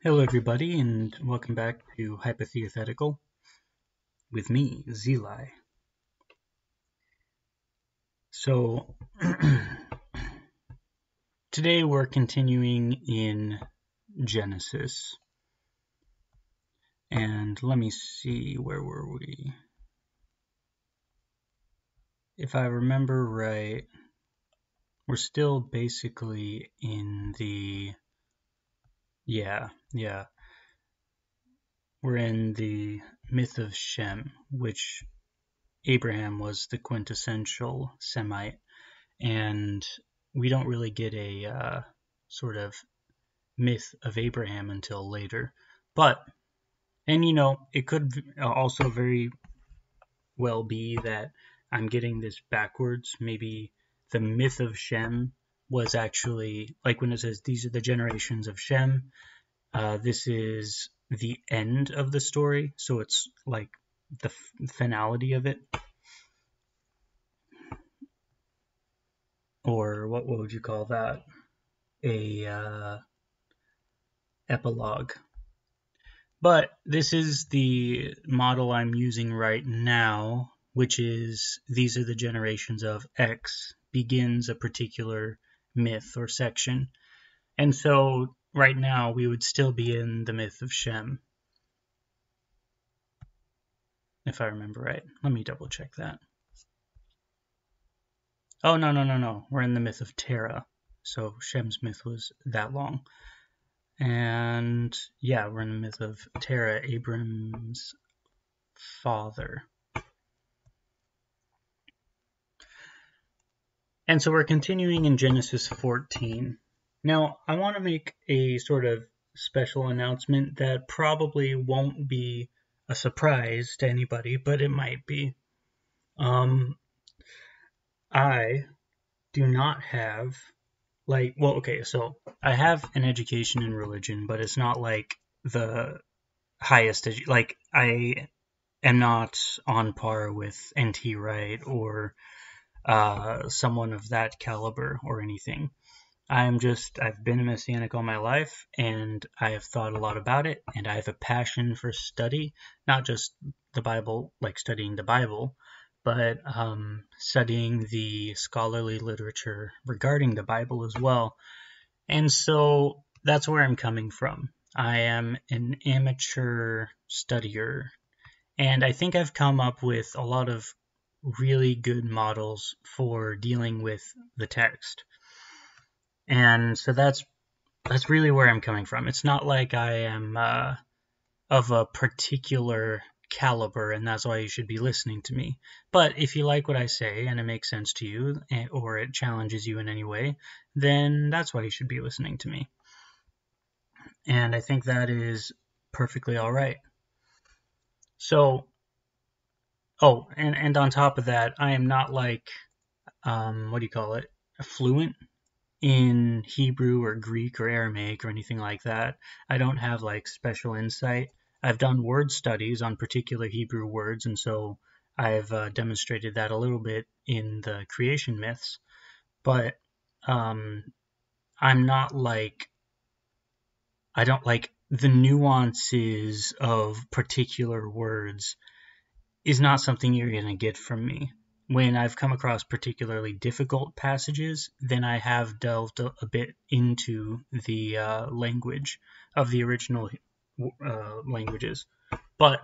Hello everybody, and welcome back to Hypothetical with me, Zeli. So, today we're continuing in Genesis. And let me see, where were we? If I remember right, we're still basically in the... Yeah. We're in the Myth of Shem, which Abraham was the quintessential Semite. And we don't really get a sort of myth of Abraham until later. And it could also very well be that I'm getting this backwards. Maybe the myth of Shem was actually, like when it says these are the generations of Shem, this is the end of the story. So it's like the finality of it. Or what would you call that? A epilogue. But this is the model I'm using right now, which is these are the generations of X begins a particular myth or section. And so right now we would still be in the myth of Shem, if I remember right. Let me double check that. Oh, no. We're in the myth of Terah. So Shem's myth was that long. And yeah, we're in the myth of Terah, Abram's father. And so we're continuing in Genesis 14. Now, I want to make a sort of special announcement that probably won't be a surprise to anybody, but it might be. I do not have, so I have an education in religion, but it's not like the highest, I am not on par with N.T. Wright or someone of that caliber or anything. I've been a Messianic all my life, and I have thought a lot about it, and I have a passion for study, not just the Bible, like studying the Bible, but studying the scholarly literature regarding the Bible as well. And so that's where I'm coming from. I am an amateur studier, and I think I've come up with a lot of really good models for dealing with the text. And so that's really where I'm coming from. It's not like I am of a particular caliber and that's why you should be listening to me. But if you like what I say and it makes sense to you or it challenges you in any way, then that's why you should be listening to me. And I think that is perfectly all right. So, and on top of that, I am not like, fluent in Hebrew or Greek or Aramaic or anything like that. I don't have like special insight. I've done word studies on particular Hebrew words, and so I've demonstrated that a little bit in the creation myths. But I'm not like, I don't like the nuances of particular words is not something you're going to get from me. When I've come across particularly difficult passages, then I have delved a bit into the language of the original languages. But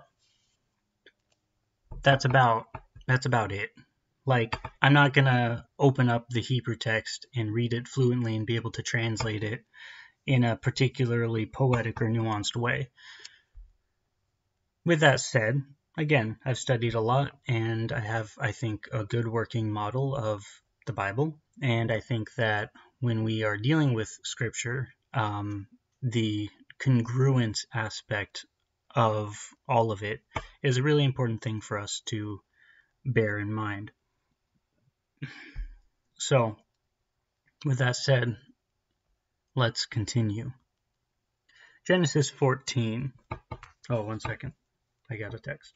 that's about it. Like, I'm not going to open up the Hebrew text and read it fluently and be able to translate it in a particularly poetic or nuanced way. With that said, again, I've studied a lot, and I have, I think, a good working model of the Bible. And I think that when we are dealing with Scripture, the congruent aspect of all of it is a really important thing for us to bear in mind. So, with that said, let's continue. Genesis 14. Oh, 1 second. I got a text.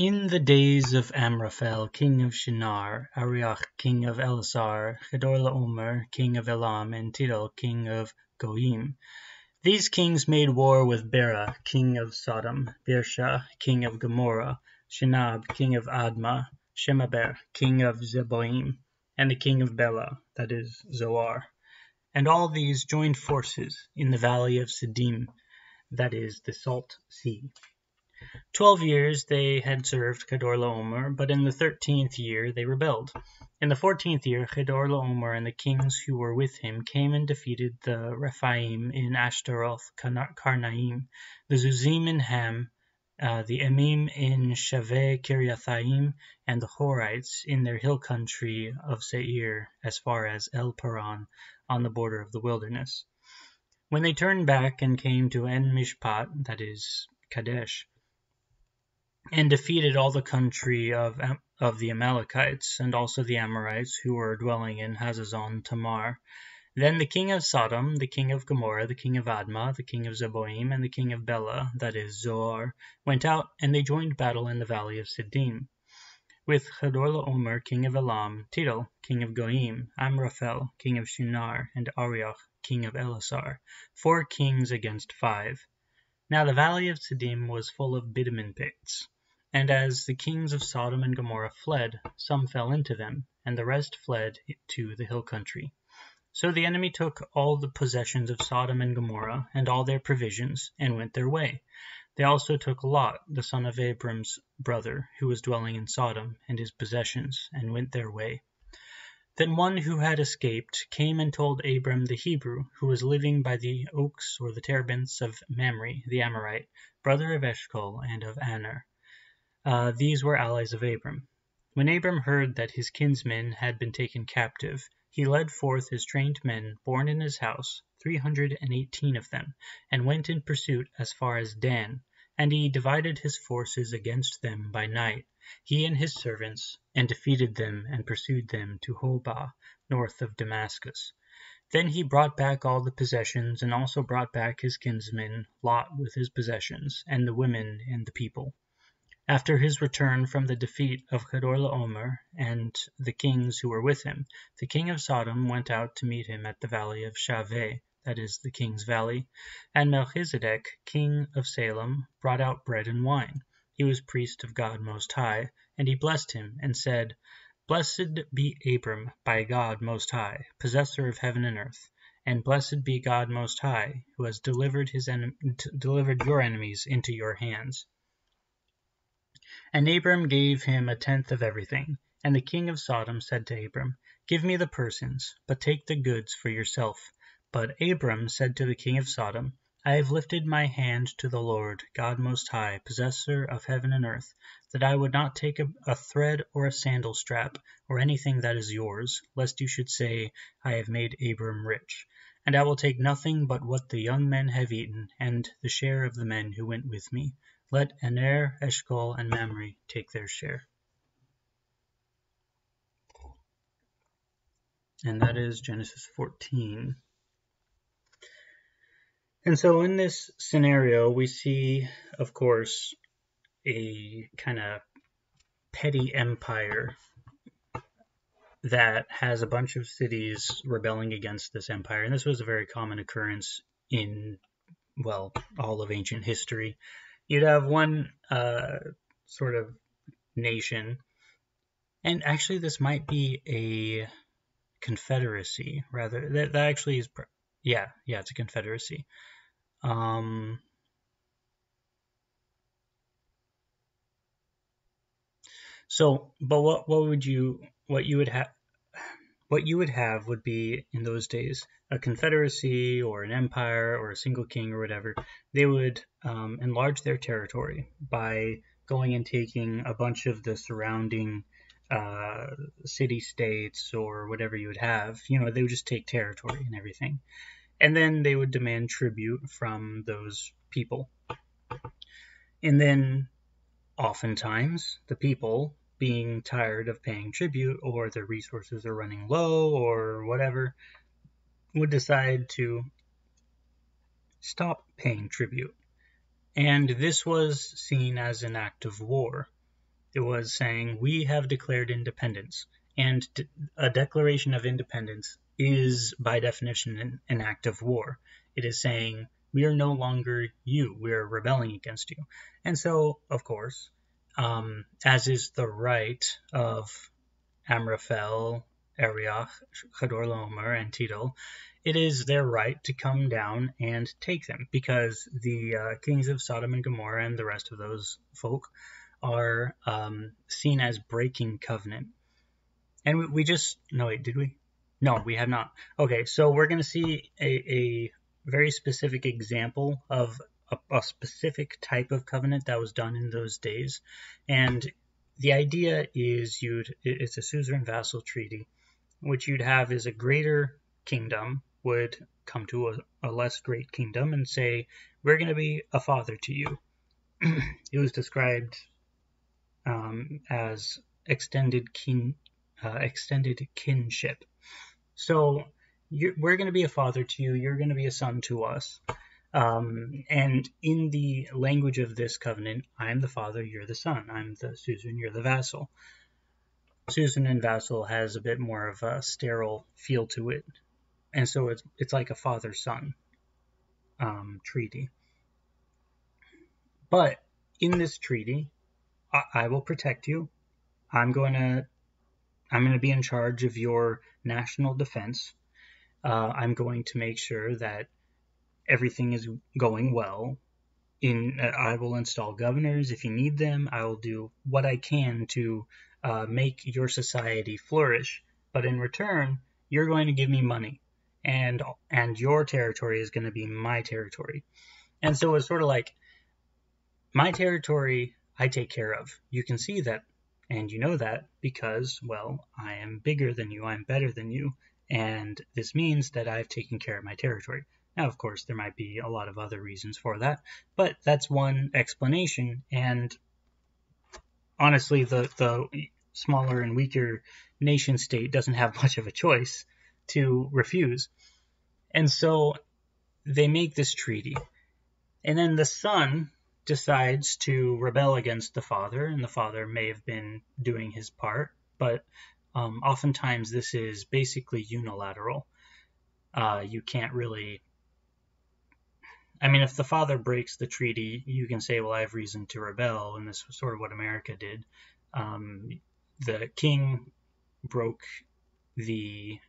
In the days of Amraphel, king of Shinar, Arioch, king of Elasar, Chedorlaomer, king of Elam, and Tidal, king of Goyim, these kings made war with Bera, king of Sodom, Birsha, king of Gomorrah, Shinab, king of Admah, Shemaber, king of Zeboim, and the king of Bela, that is, Zoar. And all these joined forces in the valley of Siddim, that is, the Salt Sea. 12 years they had served Chedorlaomer, but in the 13th year they rebelled. In the 14th year, Chedorlaomer and the kings who were with him came and defeated the Rephaim in Ashtaroth Karnaim, the Zuzim in Ham, the Emim in Shaveh Kiriathaim, and the Horites in their hill country of Seir as far as El Paran on the border of the wilderness. When they turned back and came to En Mishpat, that is, Kadesh, and defeated all the country of the Amalekites, and also the Amorites who were dwelling in Hazazon Tamar. Then the king of Sodom, the king of Gomorrah, the king of Admah, the king of Zeboim, and the king of Bela, that is, Zoar, went out, and they joined battle in the valley of Siddim, with Chedorlaomer, king of Elam, Tidal, king of Goyim, Amraphel, king of Shinar, and Arioch, king of Elasar, 4 kings against 5. Now the valley of Siddim was full of bitumen pits. And as the kings of Sodom and Gomorrah fled, some fell into them, and the rest fled to the hill country. So the enemy took all the possessions of Sodom and Gomorrah, and all their provisions, and went their way. They also took Lot, the son of Abram's brother, who was dwelling in Sodom, and his possessions, and went their way. Then one who had escaped came and told Abram the Hebrew, who was living by the oaks or the terebinths of Mamre the Amorite, brother of Eshcol and of Aner. These were allies of Abram. When Abram heard that his kinsmen had been taken captive, he led forth his trained men born in his house, 318 of them, and went in pursuit as far as Dan, and he divided his forces against them by night, he and his servants, and defeated them and pursued them to Hobah, north of Damascus. Then he brought back all the possessions, and also brought back his kinsman Lot with his possessions, and the women and the people. After his return from the defeat of Chedorlaomer and the kings who were with him, the king of Sodom went out to meet him at the valley of Shaveh, that is, the king's valley, and Melchizedek, king of Salem, brought out bread and wine. He was priest of God Most High, and he blessed him, and said, Blessed be Abram by God Most High, possessor of heaven and earth, and blessed be God Most High, who has delivered your enemies into your hands. And Abram gave him 1/10 of everything. And the king of Sodom said to Abram, Give me the persons, but take the goods for yourself. But Abram said to the king of Sodom, I have lifted my hand to the Lord, God Most High, possessor of heaven and earth, that I would not take a thread or a sandal strap, or anything that is yours, lest you should say, I have made Abram rich. And I will take nothing but what the young men have eaten, and the share of the men who went with me. Let Aner, Eshcol, and Mamre take their share. And that is Genesis 14. And so in this scenario, we see, of course, a kind of petty empire that has a bunch of cities rebelling against this empire. And this was a very common occurrence in, well, all of ancient history. You'd have one sort of nation, and actually this might be a confederacy, rather. That actually is, yeah, it's a confederacy. So, but what you would have would be, in those days, a confederacy or an empire or a single king or whatever. They would enlarge their territory by going and taking a bunch of the surrounding city-states or whatever you would have. They would just take territory and everything. And then they would demand tribute from those people. And then, oftentimes, the people, being tired of paying tribute, or their resources are running low, or whatever, would decide to stop paying tribute. And this was seen as an act of war. It was saying, we have declared independence. And a declaration of independence is, by definition, an act of war. It is saying, we are no longer you. We are rebelling against you. And so, of course, as is the right of Amraphel, Arioch, Chedorlaomer, and Tidal, it is their right to come down and take them, because the kings of Sodom and Gomorrah and the rest of those folk are seen as breaking covenant. And we just, no wait, did we? No, we have not. Okay, so we're going to see a very specific example of a specific type of covenant that was done in those days. And the idea is it's a suzerain vassal treaty. What you'd have is a greater kingdom would come to a less great kingdom and say, we're going to be a father to you. It was described as extended kinship. So we're going to be a father to you, you're going to be a son to us. And in the language of this covenant, I'm the father, you're the son. I'm the suzerain, you're the vassal. Suzerain and vassal has a bit more of a sterile feel to it. And so it's like a father-son treaty. But in this treaty, I will protect you. I'm going to be in charge of your national defense. I'm going to make sure that everything is going well. I will install governors if you need them. I will do what I can to make your society flourish. But in return, you're going to give me money, and your territory is going to be my territory. And so it's sort of like, my territory I take care of. You can see that, and you know that because, well, I am bigger than you, I'm better than you, and this means that I've taken care of my territory. Now, of course, there might be a lot of other reasons for that, but that's one explanation, and honestly, the smaller and weaker nation state doesn't have much of a choice to refuse. And so they make this treaty, and then the son decides to rebel against the father, and the father may have been doing his part, but oftentimes this is basically unilateral. You can't really... I mean, if the father breaks the treaty, you can say, well, I have reason to rebel, and this was sort of what America did. The king broke the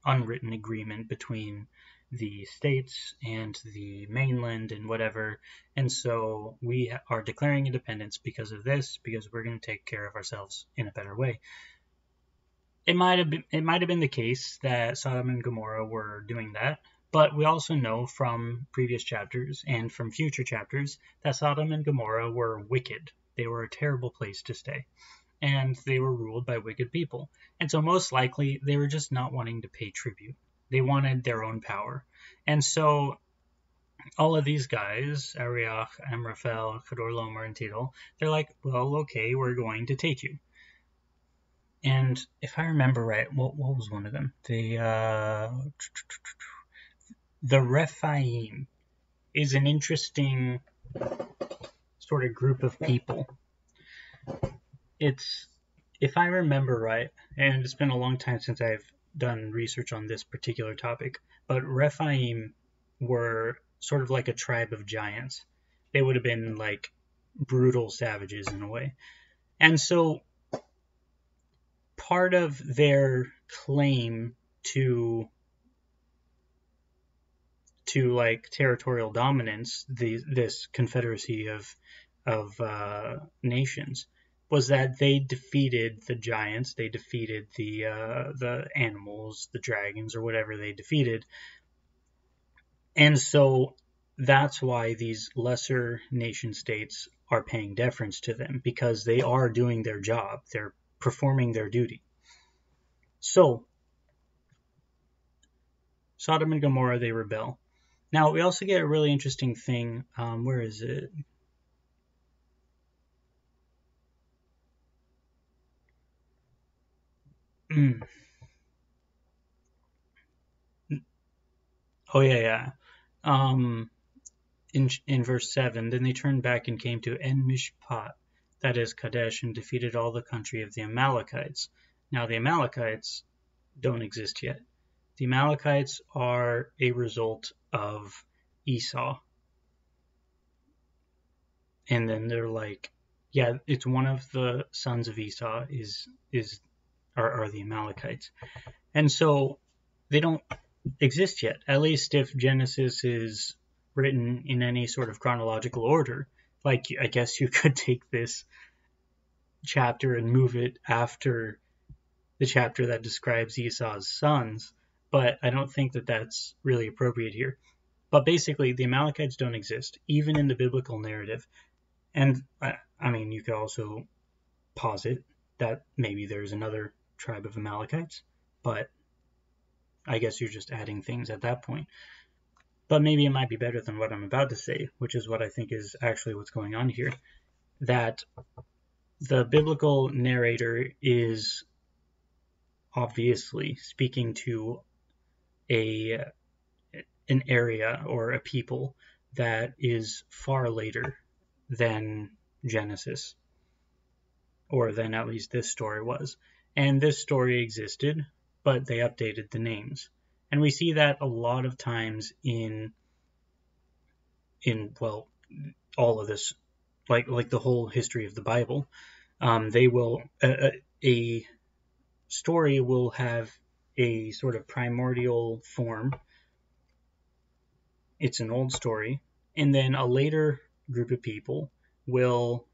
unwritten agreement between the states and the mainland and whatever, and so we are declaring independence because of this, because we're going to take care of ourselves in a better way. It might have been the case that Sodom and Gomorrah were doing that, but we also know from previous chapters and from future chapters that Sodom and Gomorrah were wicked. They were a terrible place to stay, and they were ruled by wicked people. And so most likely they were just not wanting to pay tribute. They wanted their own power. And so all of these guys, Arioch, Amraphel, Chedorlaomer, and Tidal, they're like, well, okay, we're going to take you. And if I remember right, what was one of them? The Rephaim is an interesting sort of group of people. If I remember right, and it's been a long time since I've done research on this particular topic, but Rephaim were sort of like a tribe of giants. They would have been like brutal savages in a way. And so part of their claim to like territorial dominance, this confederacy of nations, was that they defeated the giants, they defeated the animals, the dragons, or whatever they defeated. And so that's why these lesser nation states are paying deference to them, because they are doing their job. They're performing their duty. So Sodom and Gomorrah, they rebel. Now, we also get a really interesting thing. Where is it? Oh, yeah. In verse 7, then they turned back and came to En Mishpat, that is Kadesh, and defeated all the country of the Amalekites. Now the Amalekites don't exist yet. The Amalekites are a result of Esau. And then they're like, yeah, it's one of the sons of Esau are the Amalekites. And so they don't exist yet, at least if Genesis is written in any sort of chronological order. Like, I guess you could take this chapter and move it after the chapter that describes Esau's sons, but I don't think that that's really appropriate here. But basically, the Amalekites don't exist, even in the biblical narrative. And, I mean, you could also posit that maybe there's another tribe of Amalekites, but I guess you're just adding things at that point. But maybe it might be better than what I'm about to say, which is what I think is actually what's going on here. That the biblical narrator is obviously speaking to an area or a people that is far later than Genesis, or than at least this story was. And this story existed, but they updated the names. And we see that a lot of times in well, all of this, like the whole history of the Bible. They will a story will have a sort of primordial form. It's an old story, and then a later group of people will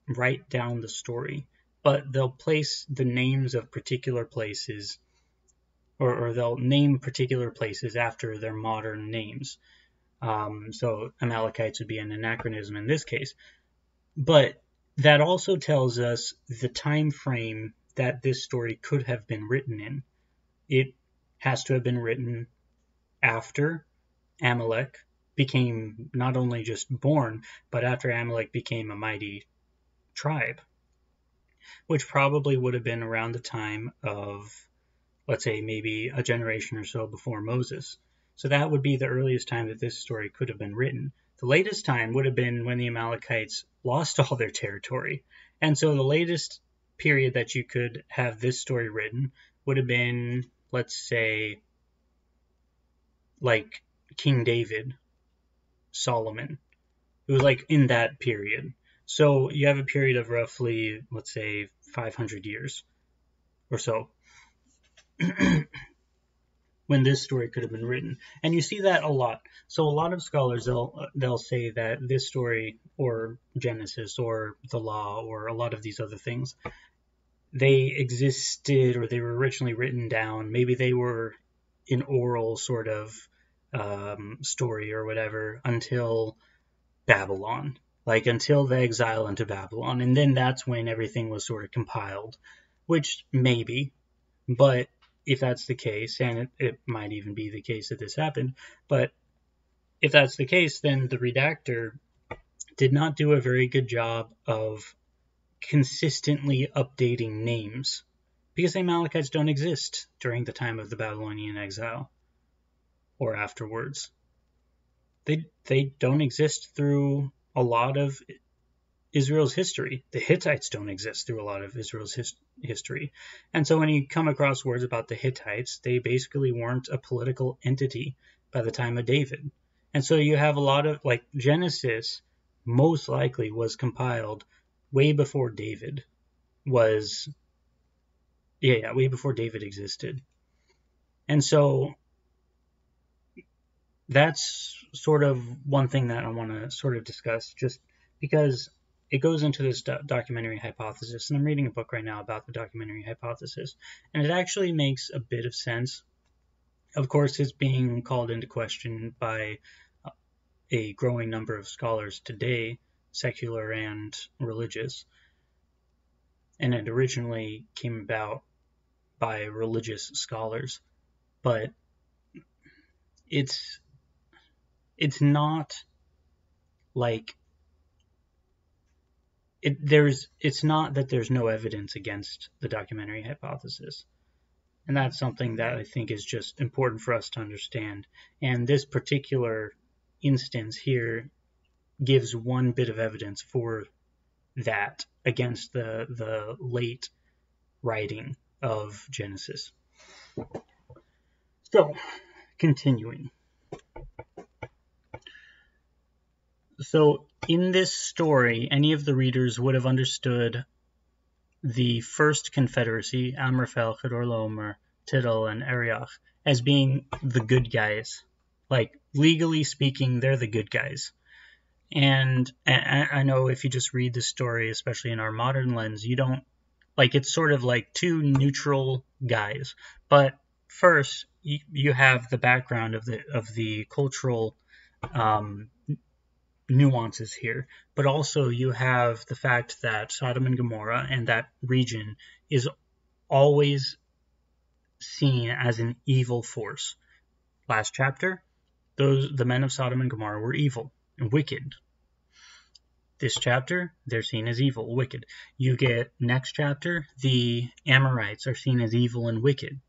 write down the story, but they'll place the names of particular places, or they'll name particular places after their modern names. So Amalekites would be an anachronism in this case. But that also tells us the time frame that this story could have been written in. It has to have been written after Amalek became not only just born, but after Amalek became a mighty tribe, which probably would have been around the time of, let's say, maybe a generation or so before Moses. So that would be the earliest time that this story could have been written. The latest time would have been when the Amalekites lost all their territory. And so the latest period that you could have this story written would have been, let's say, like King David, Solomon. It was like in that period. So you have a period of roughly, let's say, 500 years or so. When this story could have been written. And you see that a lot. So a lot of scholars, they'll say that this story, or Genesis, or the law, or a lot of these other things, they existed, or they were originally written down. Maybe they were an oral sort of story or whatever until Babylon, like until the exile into Babylon. And then that's when everything was sort of compiled, which maybe, but if that's the case, and it might even be the case that this happened, but if that's the case, then the redactor did not do a very good job of consistently updating names, because the Amalekites don't exist during the time of the Babylonian exile or afterwards. They don't exist through a lot of Israel's history. The Hittites don't exist through a lot of Israel's history. And so when you come across words about the Hittites, they basically weren't a political entity by the time of David. And so you have a lot of, like, Genesis most likely was compiled way before David was, way before David existed. And so that's sort of one thing that I want to sort of discuss, just because it goes into this documentary hypothesis, and I'm reading a book right now about the documentary hypothesis, and it actually makes a bit of sense. Of course, it's being called into question by a growing number of scholars today, secular and religious, and it originally came about by religious scholars, but it's not like it's not that there's no evidence against the documentary hypothesis. And that's something that I think is just important for us to understand. And this particular instance here gives one bit of evidence for that against the late writing of Genesis. So, continuing. So, in this story, any of the readers would have understood the first confederacy, Amraphel, Chedorlaomer, Tidal, and Arioch, as being the good guys. Like, legally speaking, they're the good guys. And I know if you just read the story, especially in our modern lens, you don't, like, it's sort of like two neutral guys. But first, you have the background of the cultural nuances here, but also you have the fact that Sodom and Gomorrah and that region is always seen as an evil force. Last chapter, the men of Sodom and Gomorrah were evil and wicked. This chapter, they're seen as evil, wicked. You get next chapter, the Amorites are seen as evil and wicked,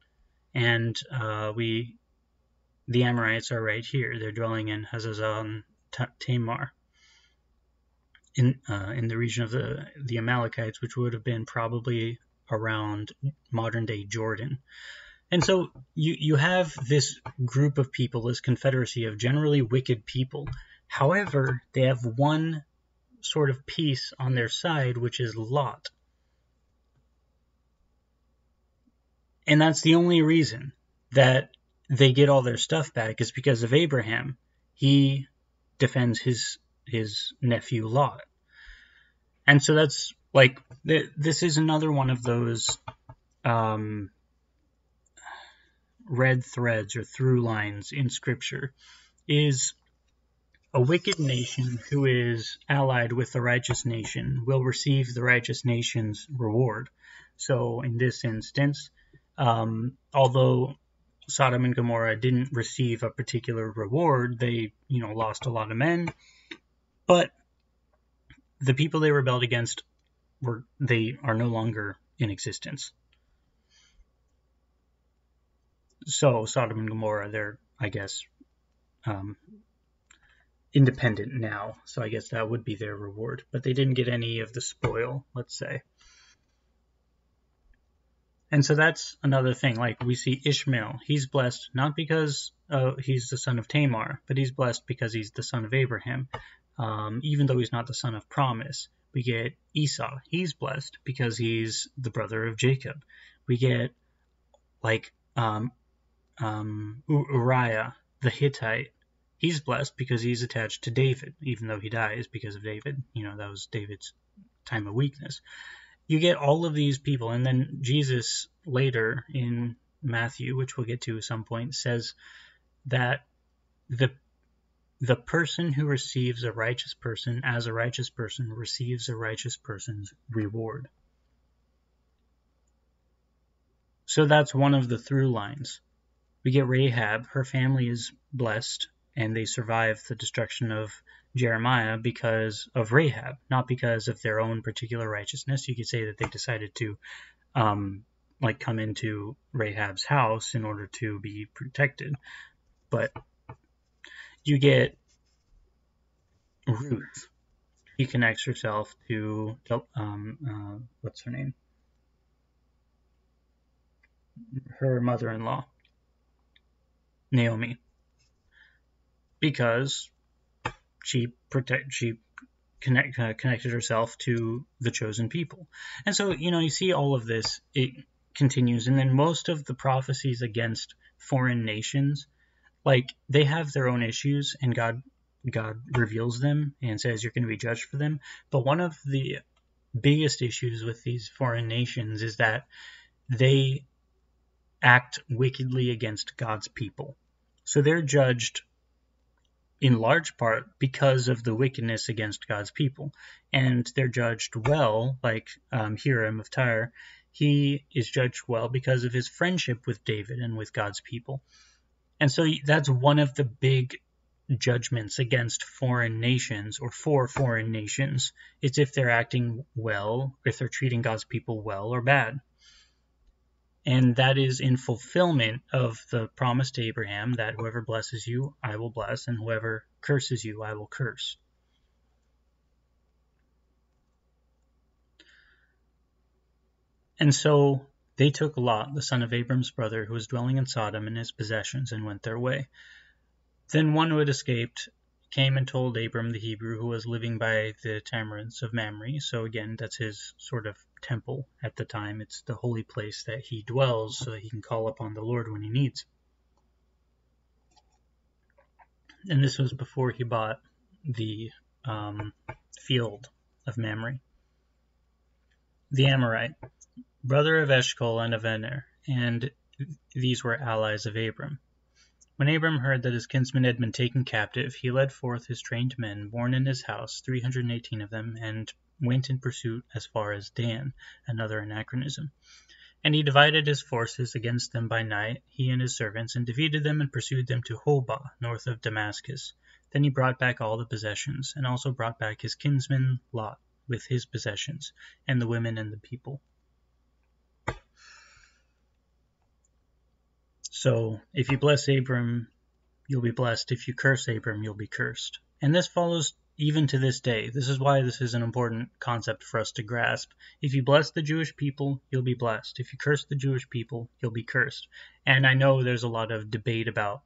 and the Amorites are right here. They're dwelling in Hazazon Tamar, in the region of the Amalekites, which would have been probably around modern-day Jordan. And so you have this group of people, this confederacy of generally wicked people. However, they have one sort of piece on their side, which is Lot. And that's the only reason that they get all their stuff back, is because of Abraham. He defends his nephew Lot. And so that's like, this is another one of those red threads or through lines in Scripture, is a wicked nation who is allied with the righteous nation will receive the righteous nation's reward. So in this instance, although Sodom and Gomorrah didn't receive a particular reward, they, lost a lot of men, but the people they rebelled against they are no longer in existence. So Sodom and Gomorrah, they're, I guess, independent now. So I guess that would be their reward. But they didn't get any of the spoil, let's say. And so that's another thing. Like, we see Ishmael. He's blessed not because he's the son of Tamar, but he's blessed because he's the son of Abraham, even though he's not the son of promise. We get Esau. He's blessed because he's the brother of Jacob. We get, like, Uriah the Hittite. He's blessed because he's attached to David, even though he dies because of David. That was David's time of weakness. You get all of these people, and then Jesus later in Matthew, which we'll get to at some point, says that the person who receives a righteous person as a righteous person receives a righteous person's reward. So that's one of the through lines. We get Rahab. Her family is blessed, and they survive the destruction of Jeremiah because of Rahab, not because of their own particular righteousness. You could say that they decided to come into Rahab's house in order to be protected. But you get Ruth. She connects herself to what's her name? Her mother-in-law, Naomi, because she connected herself to the chosen people. And so, you see all of this, it continues. And then most of the prophecies against foreign nations, like, they have their own issues, and God reveals them and says you're going to be judged for them. But one of the biggest issues with these foreign nations is that they act wickedly against God's people. So they're judged in large part because of the wickedness against God's people. And they're judged well, like Hiram of Tyre. He is judged well because of his friendship with David and with God's people. And so that's one of the big judgments against foreign nations, or for foreign nations. It's if they're acting well, if they're treating God's people well or bad. And that is in fulfillment of the promise to Abraham that whoever blesses you, I will bless, and whoever curses you, I will curse. And so they took Lot, the son of Abram's brother, who was dwelling in Sodom, and his possessions, and went their way. Then one who had escaped came and told Abram the Hebrew, who was living by the tamarinds of Mamre. So again, that's his sort of temple at the time. It's the holy place that he dwells so that he can call upon the Lord when he needs. And this was before he bought the field of Mamre. The Amorite, brother of Eshcol and of Aner, and these were allies of Abram. When Abram heard that his kinsman had been taken captive, he led forth his trained men, born in his house, 318 of them, and went in pursuit as far as Dan, another anachronism. And he divided his forces against them by night, he and his servants, and defeated them and pursued them to Hobah, north of Damascus. Then he brought back all the possessions, and also brought back his kinsman Lot with his possessions, and the women and the people. So, if you bless Abram, you'll be blessed. If you curse Abram, you'll be cursed. And this follows even to this day. This is why this is an important concept for us to grasp. If you bless the Jewish people, you'll be blessed. If you curse the Jewish people, you'll be cursed. And I know there's a lot of debate about,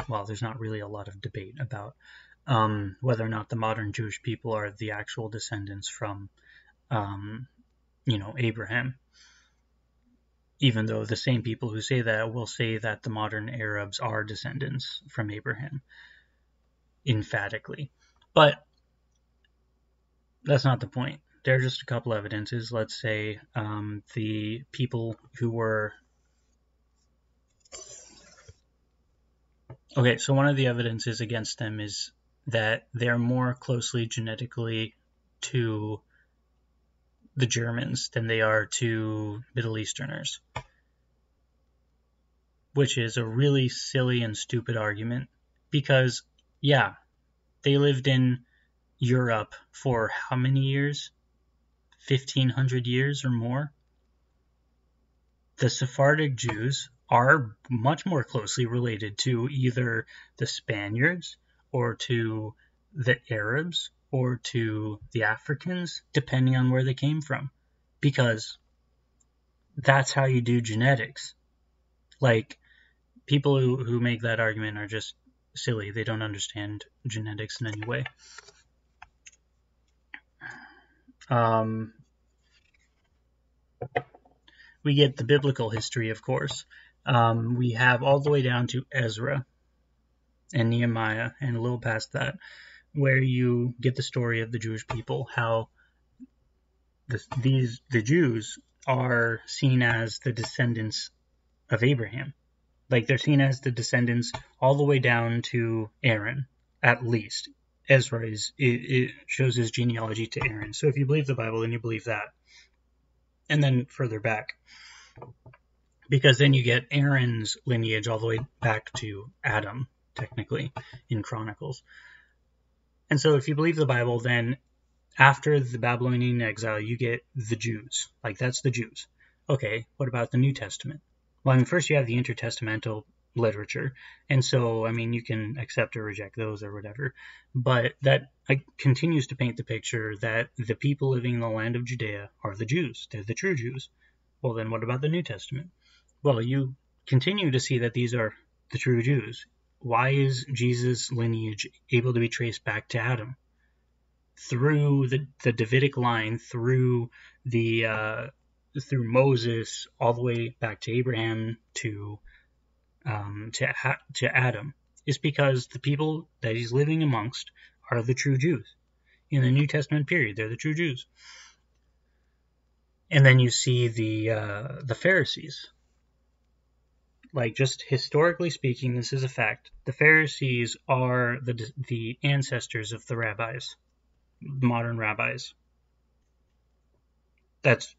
well, there's not really a lot of debate about whether or not the modern Jewish people are the actual descendants from, Abraham. Even though the same people who say that will say that the modern Arabs are descendants from Abraham, emphatically. But that's not the point. There are just a couple evidences. Let's say the people who were... Okay, so one of the evidences against them is that they're more closely genetically to the Germans than they are to Middle Easterners, which is a really silly and stupid argument because, yeah, they lived in Europe for how many years? 1,500 years or more? The Sephardic Jews are much more closely related to either the Spaniards or to the Arabs or to the Africans, depending on where they came from, because that's how you do genetics. Like, people who make that argument are just silly. They don't understand genetics in any way. We get the biblical history, of course. We have all the way down to Ezra and Nehemiah and a little past that, where you get the story of the Jewish people, how the Jews are seen as the descendants of Abraham. Like, they're seen as the descendants all the way down to Aaron, at least. Ezra it shows his genealogy to Aaron. So if you believe the Bible, then you believe that. And then further back. Because then you get Aaron's lineage all the way back to Adam, technically, in Chronicles. And so if you believe the Bible, then after the Babylonian exile, you get the Jews. Like, that's the Jews. Okay, what about the New Testament? Well, I mean, first you have the intertestamental literature, and so, I mean, you can accept or reject those or whatever, but that continues to paint the picture that the people living in the land of Judea are the Jews. They're the true Jews. Well, then what about the New Testament? Well, you continue to see that these are the true Jews. Why is Jesus' lineage able to be traced back to Adam? Through the Davidic line, through Moses, all the way back to Abraham to Adam, is because the people that he's living amongst are the true Jews. In the New Testament period, they're the true Jews. And then you see the Pharisees. Like, just historically speaking, this is a fact. The Pharisees are the ancestors of the rabbis, modern rabbis. That's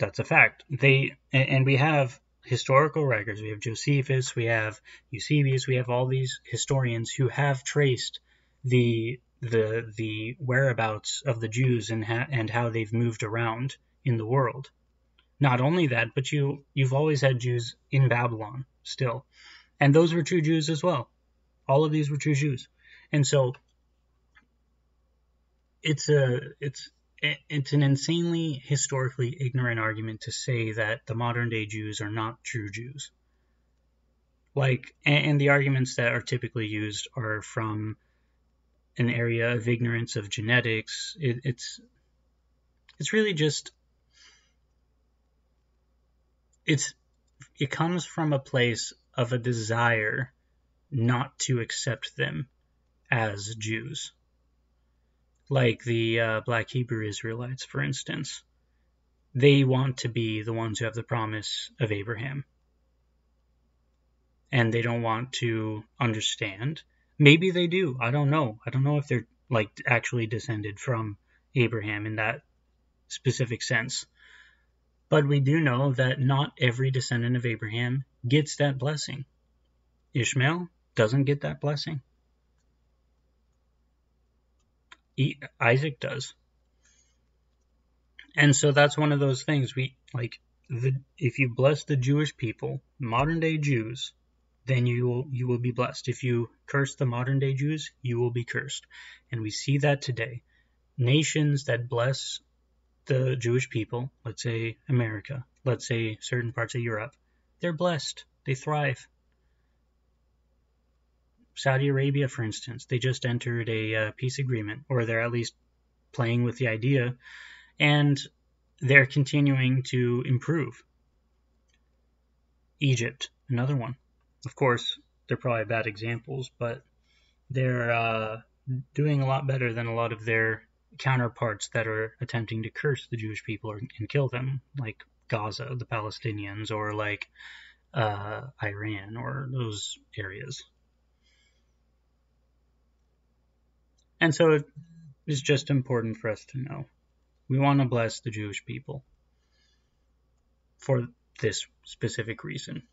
a fact. And we have historical records. We have Josephus, we have Eusebius, we have all these historians who have traced the whereabouts of the Jews and how they've moved around in the world. Not only that, but you've always had Jews in Babylon still. And those were true Jews as well. All of these were true Jews. And so it's it's an insanely historically ignorant argument to say that the modern day Jews are not true Jews. Like, and the arguments that are typically used are from an area of ignorance of genetics. It's really just, it comes from a place of a desire not to accept them as Jews. Like the Black Hebrew Israelites, for instance. They want to be the ones who have the promise of Abraham. And they don't want to understand. Maybe they do. I don't know. I don't know if they're like actually descended from Abraham in that specific sense. But we do know that not every descendant of Abraham gets that blessing. Ishmael doesn't get that blessing. Isaac does. And so that's one of those things. If you bless the Jewish people, modern day Jews, then you will be blessed. If you curse the modern day Jews, you will be cursed. And we see that today. Nations that bless the Jewish people, let's say America, let's say certain parts of Europe, they're blessed. They thrive. Saudi Arabia, for instance, they just entered a peace agreement, or they're at least playing with the idea, and they're continuing to improve. Egypt, another one. Of course, they're probably bad examples, but they're doing a lot better than a lot of their counterparts that are attempting to curse the Jewish people and kill them, like Gaza, the Palestinians, or like Iran, or those areas. And so it is just important for us to know. We want to bless the Jewish people for this specific reason.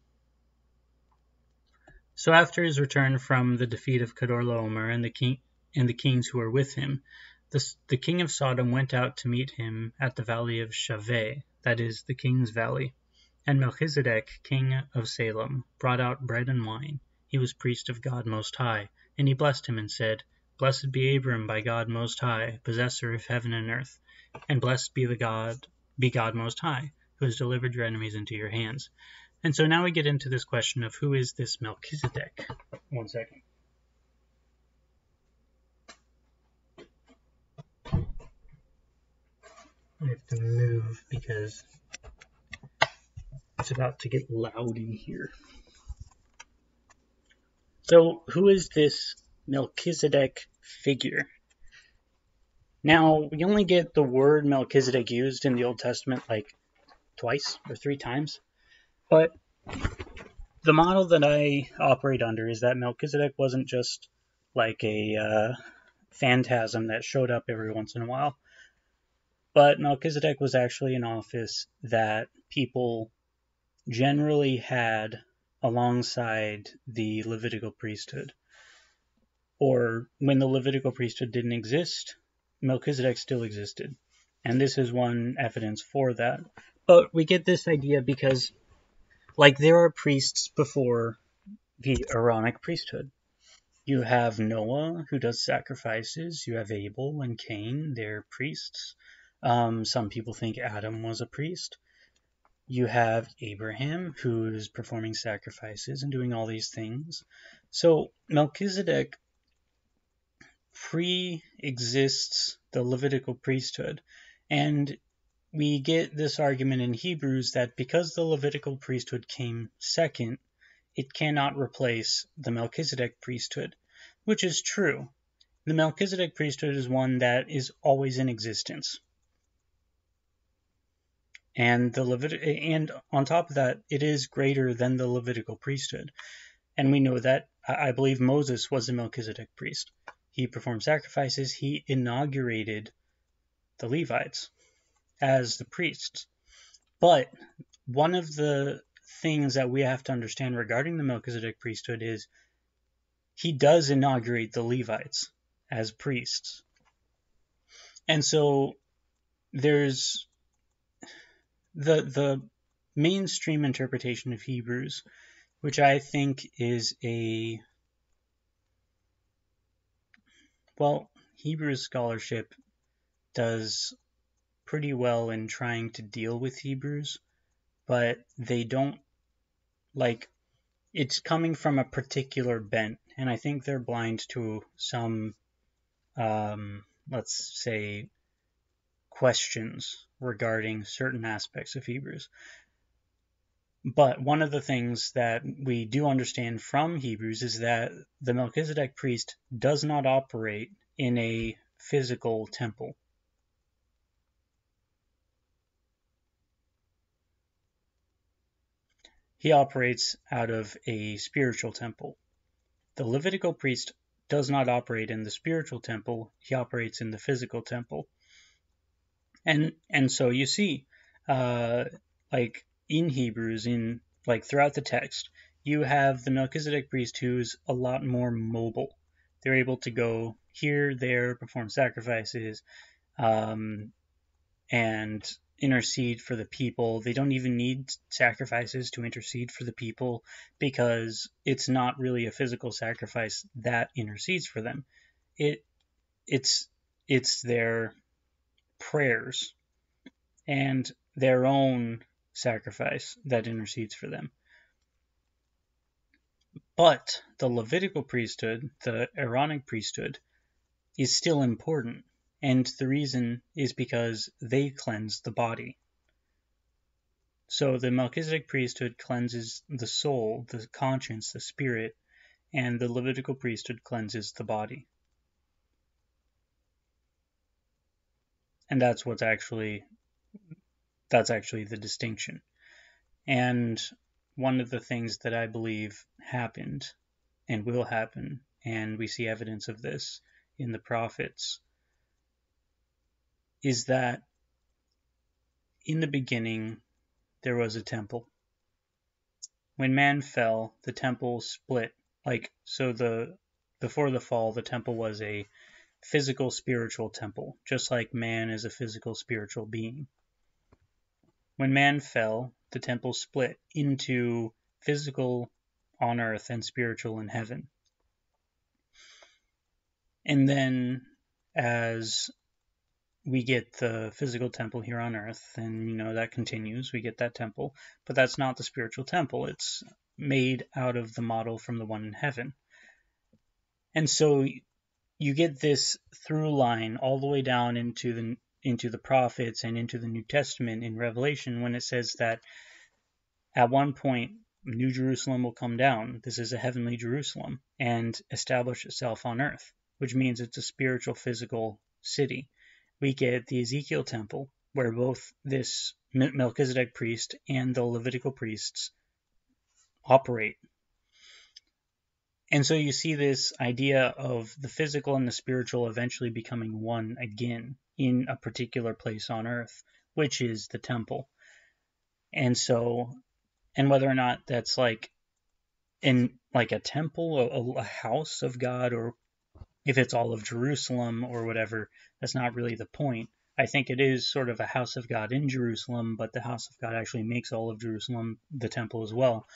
So after his return from the defeat of Kedorlaomer and the kings who were with him, the king of Sodom went out to meet him at the valley of Shaveh, that is, the king's valley. And Melchizedek, king of Salem, brought out bread and wine. He was priest of God Most High, and he blessed him and said, Blessed be Abram by God Most High, possessor of heaven and earth, and blessed be God Most High, who has delivered your enemies into your hands. And so now we get into this question of who is this Melchizedek? One second. I have to move because it's about to get loud in here. So who is this Melchizedek figure? Now, we only get the word Melchizedek used in the Old Testament like twice or three times. But the model that I operate under is that Melchizedek wasn't just like a phantasm that showed up every once in a while. But Melchizedek was actually an office that people generally had alongside the Levitical priesthood. Or when the Levitical priesthood didn't exist, Melchizedek still existed. And this is one evidence for that. But we get this idea because, like, there are priests before the Aaronic priesthood. You have Noah, who does sacrifices. You have Abel and Cain, they're priests. Some people think Adam was a priest. You have Abraham, who is performing sacrifices and doing all these things. So Melchizedek pre-exists the Levitical priesthood. And we get this argument in Hebrews that because the Levitical priesthood came second, it cannot replace the Melchizedek priesthood, which is true. The Melchizedek priesthood is one that is always in existence. And and on top of that, it is greater than the Levitical priesthood. And we know that, I believe Moses was a Melchizedek priest. He performed sacrifices. He inaugurated the Levites as the priests. But one of the things that we have to understand regarding the Melchizedek priesthood is he does inaugurate the Levites as priests. And so there's the mainstream interpretation of Hebrews, which I think is Hebrews scholarship does pretty well in trying to deal with Hebrews, but they don't, like, it's coming from a particular bent, and I think they're blind to some, let's say, questions regarding certain aspects of Hebrews. But one of the things that we do understand from Hebrews is that the Melchizedek priest does not operate in a physical temple. He operates out of a spiritual temple. The Levitical priest does not operate in the spiritual temple, he operates in the physical temple. And so you see, like in Hebrews, like throughout the text, you have the Melchizedek priest who's a lot more mobile. They're able to go here, there, perform sacrifices, and intercede for the people. They don't even need sacrifices to intercede for the people because it's not really a physical sacrifice that intercedes for them. It's their prayers and their own sacrifice that intercedes for them. But the Levitical priesthood, the Aaronic priesthood, is still important. And the reason is because they cleanse the body. So the Melchizedek priesthood cleanses the soul, the conscience, the spirit, and the Levitical priesthood cleanses the body. And that's actually the distinction. And one of the things that I believe happened and will happen, and we see evidence of this in the prophets, is that in the beginning there was a temple. When man fell, the temple split. Before the fall, the temple was a physical spiritual temple, just like man is a physical spiritual being. When man fell, the temple split into physical on earth and spiritual in heaven. And then as we get the physical temple here on earth, and that continues, we get that temple, but that's not the spiritual temple. It's made out of the model from the one in heaven. And so you get this through line all the way down into the prophets and into the New Testament in Revelation, when it says that at one point New Jerusalem will come down. This is a heavenly Jerusalem, and establish itself on earth, which means it's a spiritual, physical city. We get the Ezekiel temple, where both this Melchizedek priest and the Levitical priests operate. And so you see this idea of the physical and the spiritual eventually becoming one again in a particular place on earth, which is the temple. And whether or not that's like in like a temple, a house of God, or if it's all of Jerusalem or whatever, that's not really the point. I think it is sort of a house of God in Jerusalem, but the house of God actually makes all of Jerusalem the temple as well.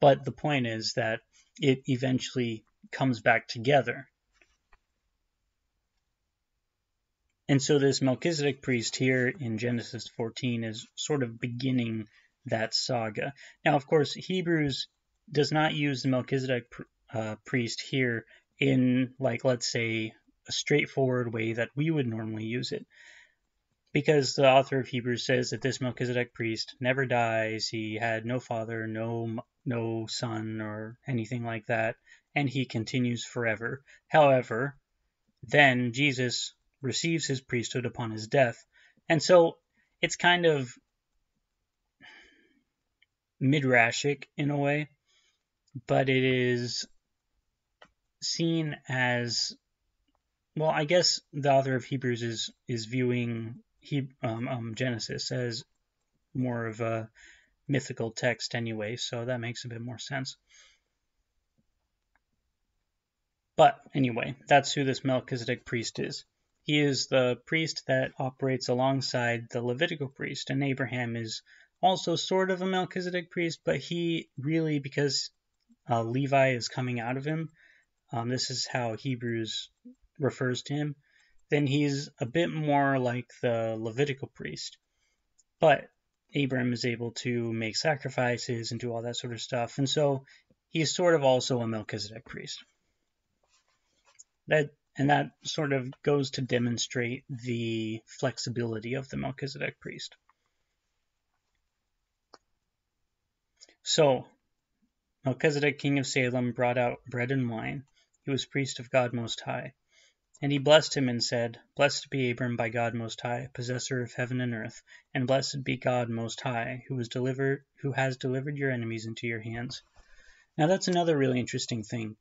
But the point is that it eventually comes back together. And so this Melchizedek priest here in Genesis 14 is sort of beginning that saga. Now, of course, Hebrews does not use the Melchizedek priest here in, like, let's say, a straightforward way that we would normally use it. Because the author of Hebrews says that this Melchizedek priest never dies, he had no father, no son, or anything like that, and he continues forever. However, then Jesus receives his priesthood upon his death. And so it's kind of midrashic in a way, but it is seen as, well, I guess the author of Hebrews is viewing Genesis as more of a mythical text anyway, so that makes a bit more sense. But anyway, that's who this Melchizedek priest is. He is the priest that operates alongside the Levitical priest, and Abraham is also sort of a Melchizedek priest, but he really, because Levi is coming out of him, this is how Hebrews refers to him. then he's a bit more like the Levitical priest. But Abram is able to make sacrifices and do all that sort of stuff. And so he's sort of also a Melchizedek priest. That sort of goes to demonstrate the flexibility of the Melchizedek priest. So, Melchizedek, king of Salem, brought out bread and wine. He was priest of God Most High. And he blessed him and said, Blessed be Abram by God Most High, possessor of heaven and earth, and blessed be God Most High, who has delivered your enemies into your hands. Now that's another really interesting thing.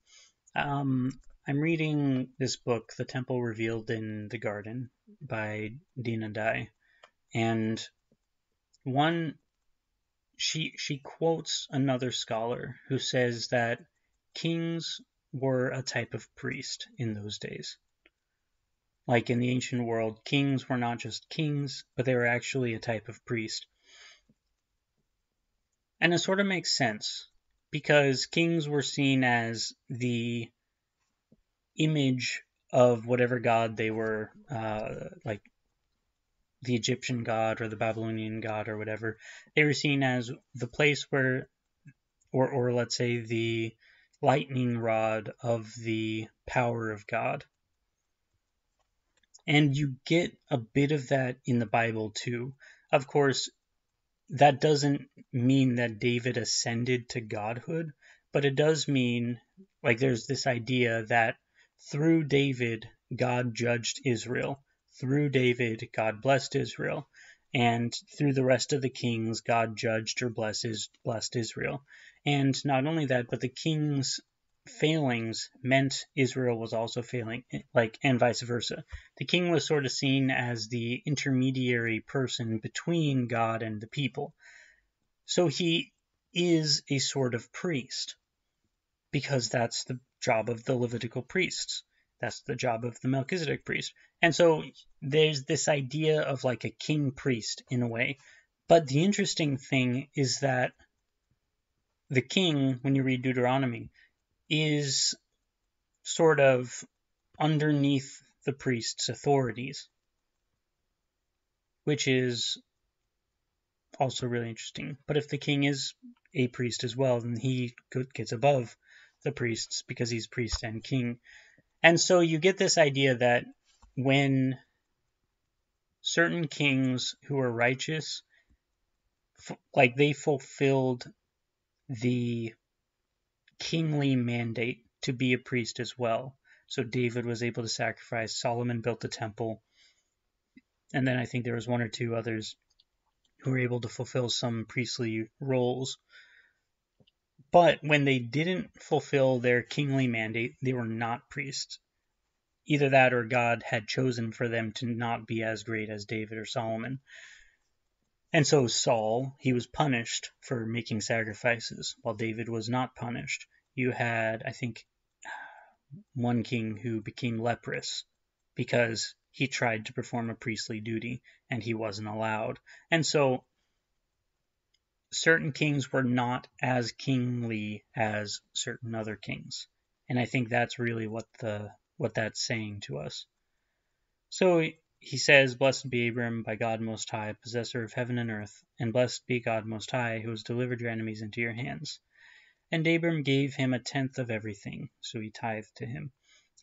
I'm reading this book, The Temple Revealed in the Garden, by Dina Dai, and she quotes another scholar who says that kings were a type of priest in those days. Like in the ancient world, kings were not just kings, but they were actually a type of priest. And it sort of makes sense, because kings were seen as the image of whatever god they were, like the Egyptian god or the Babylonian god or whatever. They were seen as the place where, or let's say the lightning rod of the power of God. And you get a bit of that in the Bible too. Of course, that doesn't mean that David ascended to godhood, but it does mean, like, there's this idea that through David, God judged Israel. Through David, God blessed Israel. And through the rest of the kings, God judged or blessed Israel. And not only that, but the kings' failings meant Israel was also failing, like, and vice versa. The king was sort of seen as the intermediary person between God and the people. So he is a sort of priest, because that's the job of the Levitical priests. That's the job of the Melchizedek priest. And so there's this idea of like a king priest in a way. But the interesting thing is that the king, when you read Deuteronomy, is sort of underneath the priest's authorities, which is also really interesting. But if the king is a priest as well, then he gets above the priests because he's priest and king. And so you get this idea that when certain kings who are righteous, like, they fulfilled the kingly mandate to be a priest as well. So David was able to sacrifice, Solomon built the temple, and then I think there was one or two others who were able to fulfill some priestly roles. But when they didn't fulfill their kingly mandate, they were not priests. Either that or God had chosen for them to not be as great as David or Solomon. And so Saul, he was punished for making sacrifices, while David was not punished. You had, I think, one king who became leprous because he tried to perform a priestly duty and he wasn't allowed. And so certain kings were not as kingly as certain other kings. And I think that's really what that's saying to us. So he says, Blessed be Abram by God Most High, possessor of heaven and earth, and blessed be God Most High, who has delivered your enemies into your hands. And Abram gave him a tenth of everything, so he tithed to him.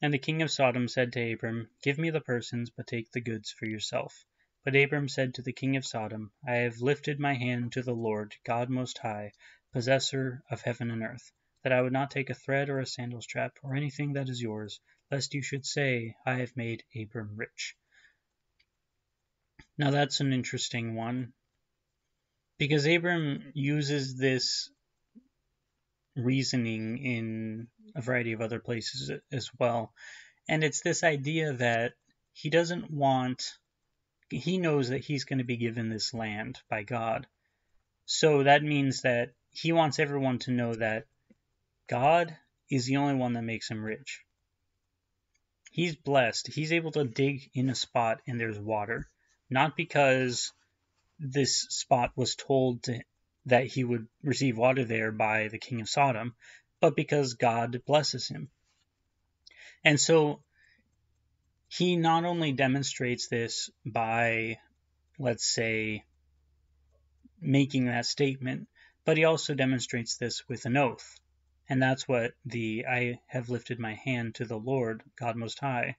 And the king of Sodom said to Abram, Give me the persons, but take the goods for yourself. But Abram said to the king of Sodom, I have lifted my hand to the Lord, God Most High, possessor of heaven and earth, that I would not take a thread or a sandal strap, or anything that is yours, lest you should say, I have made Abram rich. Now that's an interesting one, because Abram uses this reasoning in a variety of other places as well. And it's this idea that he knows that he's going to be given this land by God. So that means that he wants everyone to know that God is the only one that makes him rich. He's blessed. He's able to dig in a spot and there's water. Not because this spot was told that he would receive water there by the king of Sodom, but because God blesses him. And so he not only demonstrates this by, let's say, making that statement, but he also demonstrates this with an oath. And that's what the I have lifted my hand to the Lord, God Most High.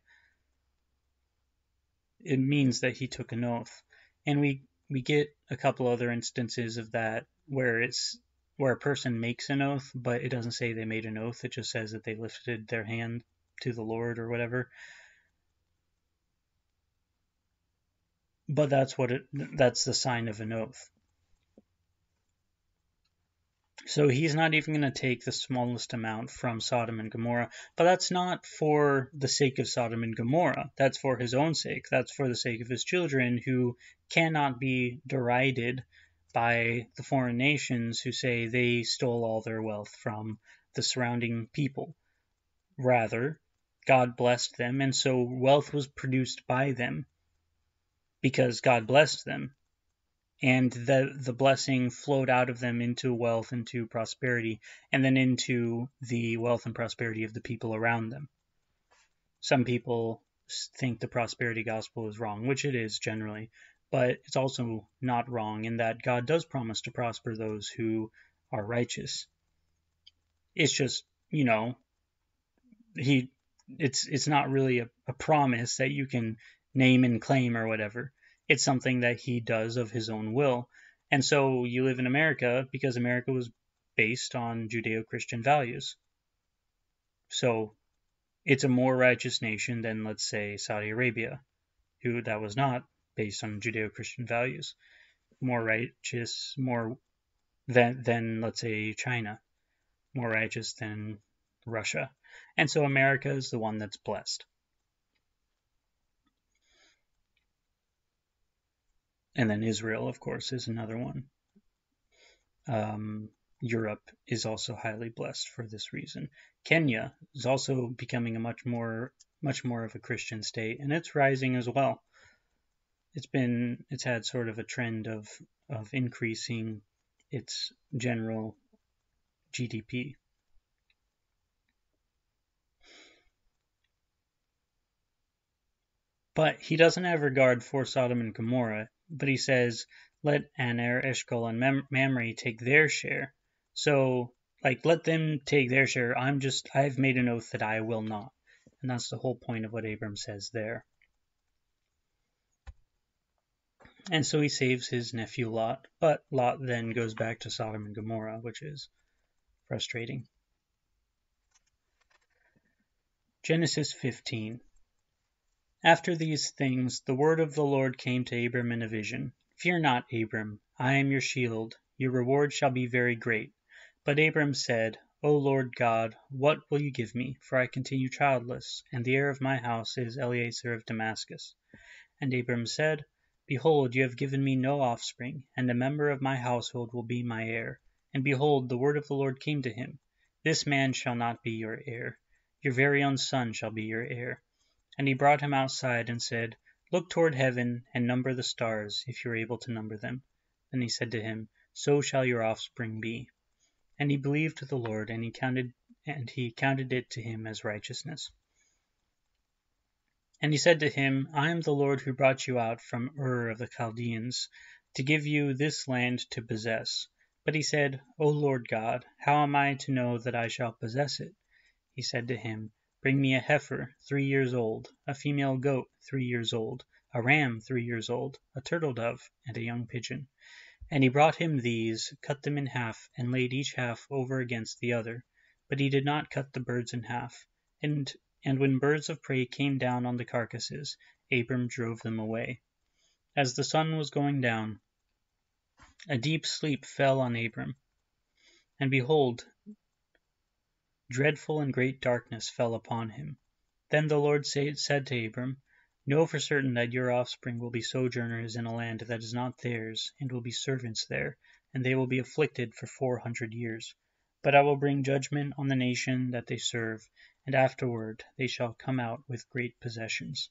It means that he took an oath. And we get a couple other instances of that where a person makes an oath, but it doesn't say they made an oath. It just says that they lifted their hand to the Lord or whatever. But that's the sign of an oath. So he's not even going to take the smallest amount from Sodom and Gomorrah. But that's not for the sake of Sodom and Gomorrah. That's for his own sake. That's for the sake of his children, who cannot be derided by the foreign nations who say they stole all their wealth from the surrounding people. Rather, God blessed them, and so wealth was produced by them because God blessed them. And the blessing flowed out of them into wealth, into prosperity, and then into the wealth and prosperity of the people around them. Some people think the prosperity gospel is wrong, which it is generally, but it's also not wrong in that God does promise to prosper those who are righteous. It's just, it's not really a promise that you can name and claim or whatever. It's something that he does of his own will. And so you live in America because America was based on Judeo-Christian values. So it's a more righteous nation than, let's say, Saudi Arabia, that was not based on Judeo-Christian values. More righteous, more than, let's say, China. More righteous than Russia. And so America is the one that's blessed. And then Israel, of course, is another one. Europe is also highly blessed for this reason. Kenya is also becoming a much more of a Christian state, and it's rising as well. It's had sort of a trend of increasing its general GDP. But he doesn't have regard for Sodom and Gomorrah, but he says, let Aner, Eshcol, and Mamre take their share. So, let them take their share. I've made an oath that I will not. And that's the whole point of what Abram says there. And so he saves his nephew Lot, but Lot then goes back to Sodom and Gomorrah, which is frustrating. Genesis 15. After these things, the word of the Lord came to Abram in a vision. Fear not, Abram, I am your shield. Your reward shall be very great. But Abram said, O Lord God, what will you give me? For I continue childless, and the heir of my house is Eliezer of Damascus. And Abram said, Behold, you have given me no offspring, and a member of my household will be my heir. And behold, the word of the Lord came to him, This man shall not be your heir. Your very own son shall be your heir. And he brought him outside and said, Look toward heaven and number the stars, if you are able to number them. Then he said to him, So shall your offspring be. And he believed the Lord, and he counted it to him as righteousness. And he said to him, I am the Lord who brought you out from Ur of the Chaldeans, to give you this land to possess. But he said, O Lord God, how am I to know that I shall possess it? He said to him, Bring me a heifer 3 years old, a female goat 3 years old, a ram 3 years old, a turtle dove, and a young pigeon. And he brought him these, cut them in half, and laid each half over against the other. But he did not cut the birds in half. And when birds of prey came down on the carcasses, Abram drove them away. As the sun was going down, a deep sleep fell on Abram. And behold, dreadful and great darkness fell upon him. Then the Lord said to Abram, Know for certain that your offspring will be sojourners in a land that is not theirs, and will be servants there, and they will be afflicted for 400 years. But I will bring judgment on the nation that they serve, and afterward they shall come out with great possessions.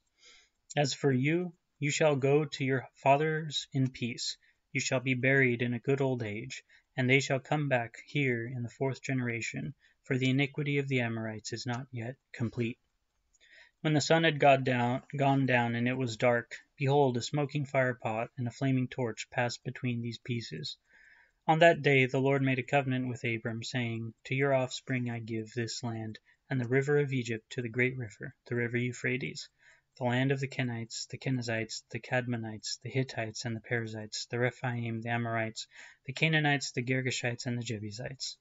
As for you, you shall go to your fathers in peace. You shall be buried in a good old age, and they shall come back here in the 4th generation, for the iniquity of the Amorites is not yet complete. When the sun had gone down and it was dark, behold, a smoking firepot and a flaming torch passed between these pieces. On that day the Lord made a covenant with Abram, saying, To your offspring I give this land, and the river of Egypt to the great river, the river Euphrates, the land of the Kenites, the Kenizzites, the Cadmonites, the Hittites, and the Perizzites, the Rephaim, the Amorites, the Canaanites, the Girgashites, and the Jebusites.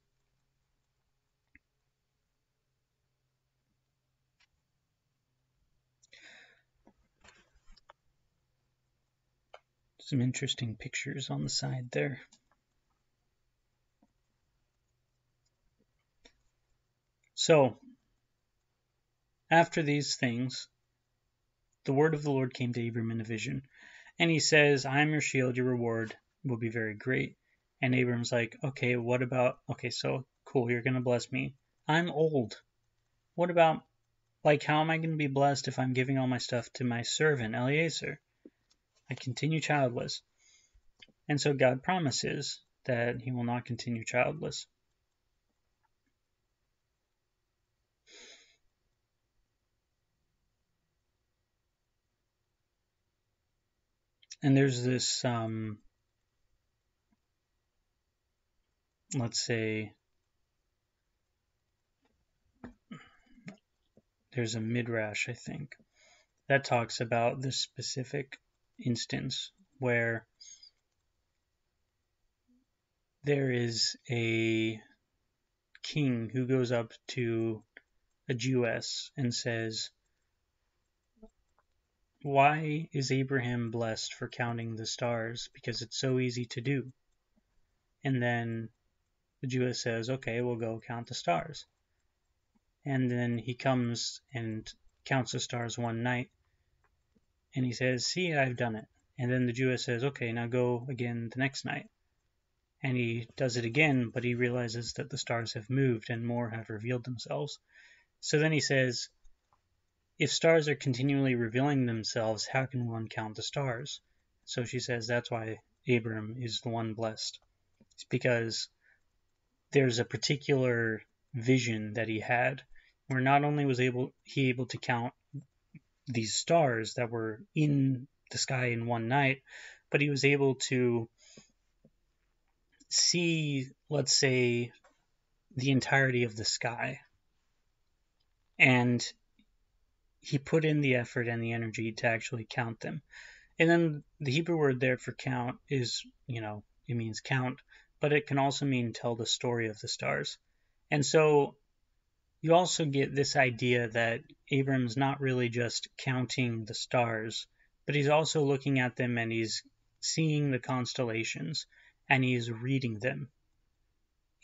Some interesting pictures on the side there. So, after these things, the word of the Lord came to Abram in a vision, and he says, I am your shield, your reward will be very great. And Abram's like, okay, so cool, you're going to bless me. I'm old. What about, how am I going to be blessed if I'm giving all my stuff to my servant, Eliezer? I continue childless. And so God promises that he will not continue childless. And there's this, let's say, there's a midrash, I think, that talks about this specific instance where there is a king who goes up to a Jewess and says, why is Abraham blessed for counting the stars? Because it's so easy to do. And then the Jewess says, okay, we'll go count the stars. And then he comes and counts the stars one night. And he says, see, I've done it. And then the Jewess says, okay, now go again the next night. And he does it again, but he realizes that the stars have moved and more have revealed themselves. So then he says, if stars are continually revealing themselves, how can one count the stars? So she says that's why Abram is the one blessed. It's because there's a particular vision that he had where not only was he able to count these stars that were in the sky in one night, but he was able to see, let's say, the entirety of the sky. And he put in the effort and the energy to actually count them. And then the Hebrew word there for count is, it means count, but it can also mean tell the story of the stars. And so you also get this idea that Abram's not really just counting the stars, but he's also looking at them and he's seeing the constellations and he's reading them.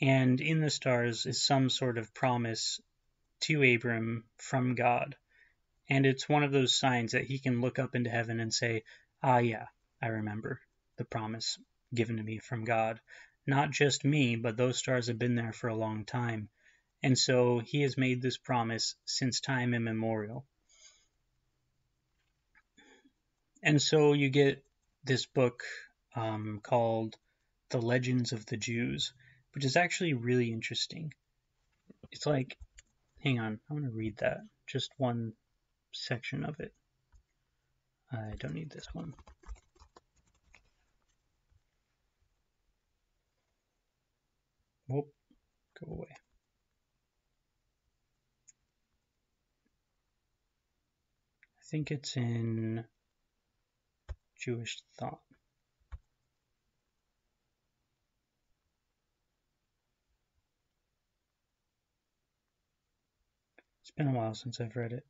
And in the stars is some sort of promise to Abram from God. And it's one of those signs that he can look up into heaven and say, yeah, I remember the promise given to me from God. Not just me, but those stars have been there for a long time. And so he has made this promise since time immemorial. And so you get this book called The Legends of the Jews, which is actually really interesting. It's like, hang on, I'm going to read that. Just one section of it. I don't need this one. Whoop, go away. I think it's in Jewish Thought. It's been a while since I've read it.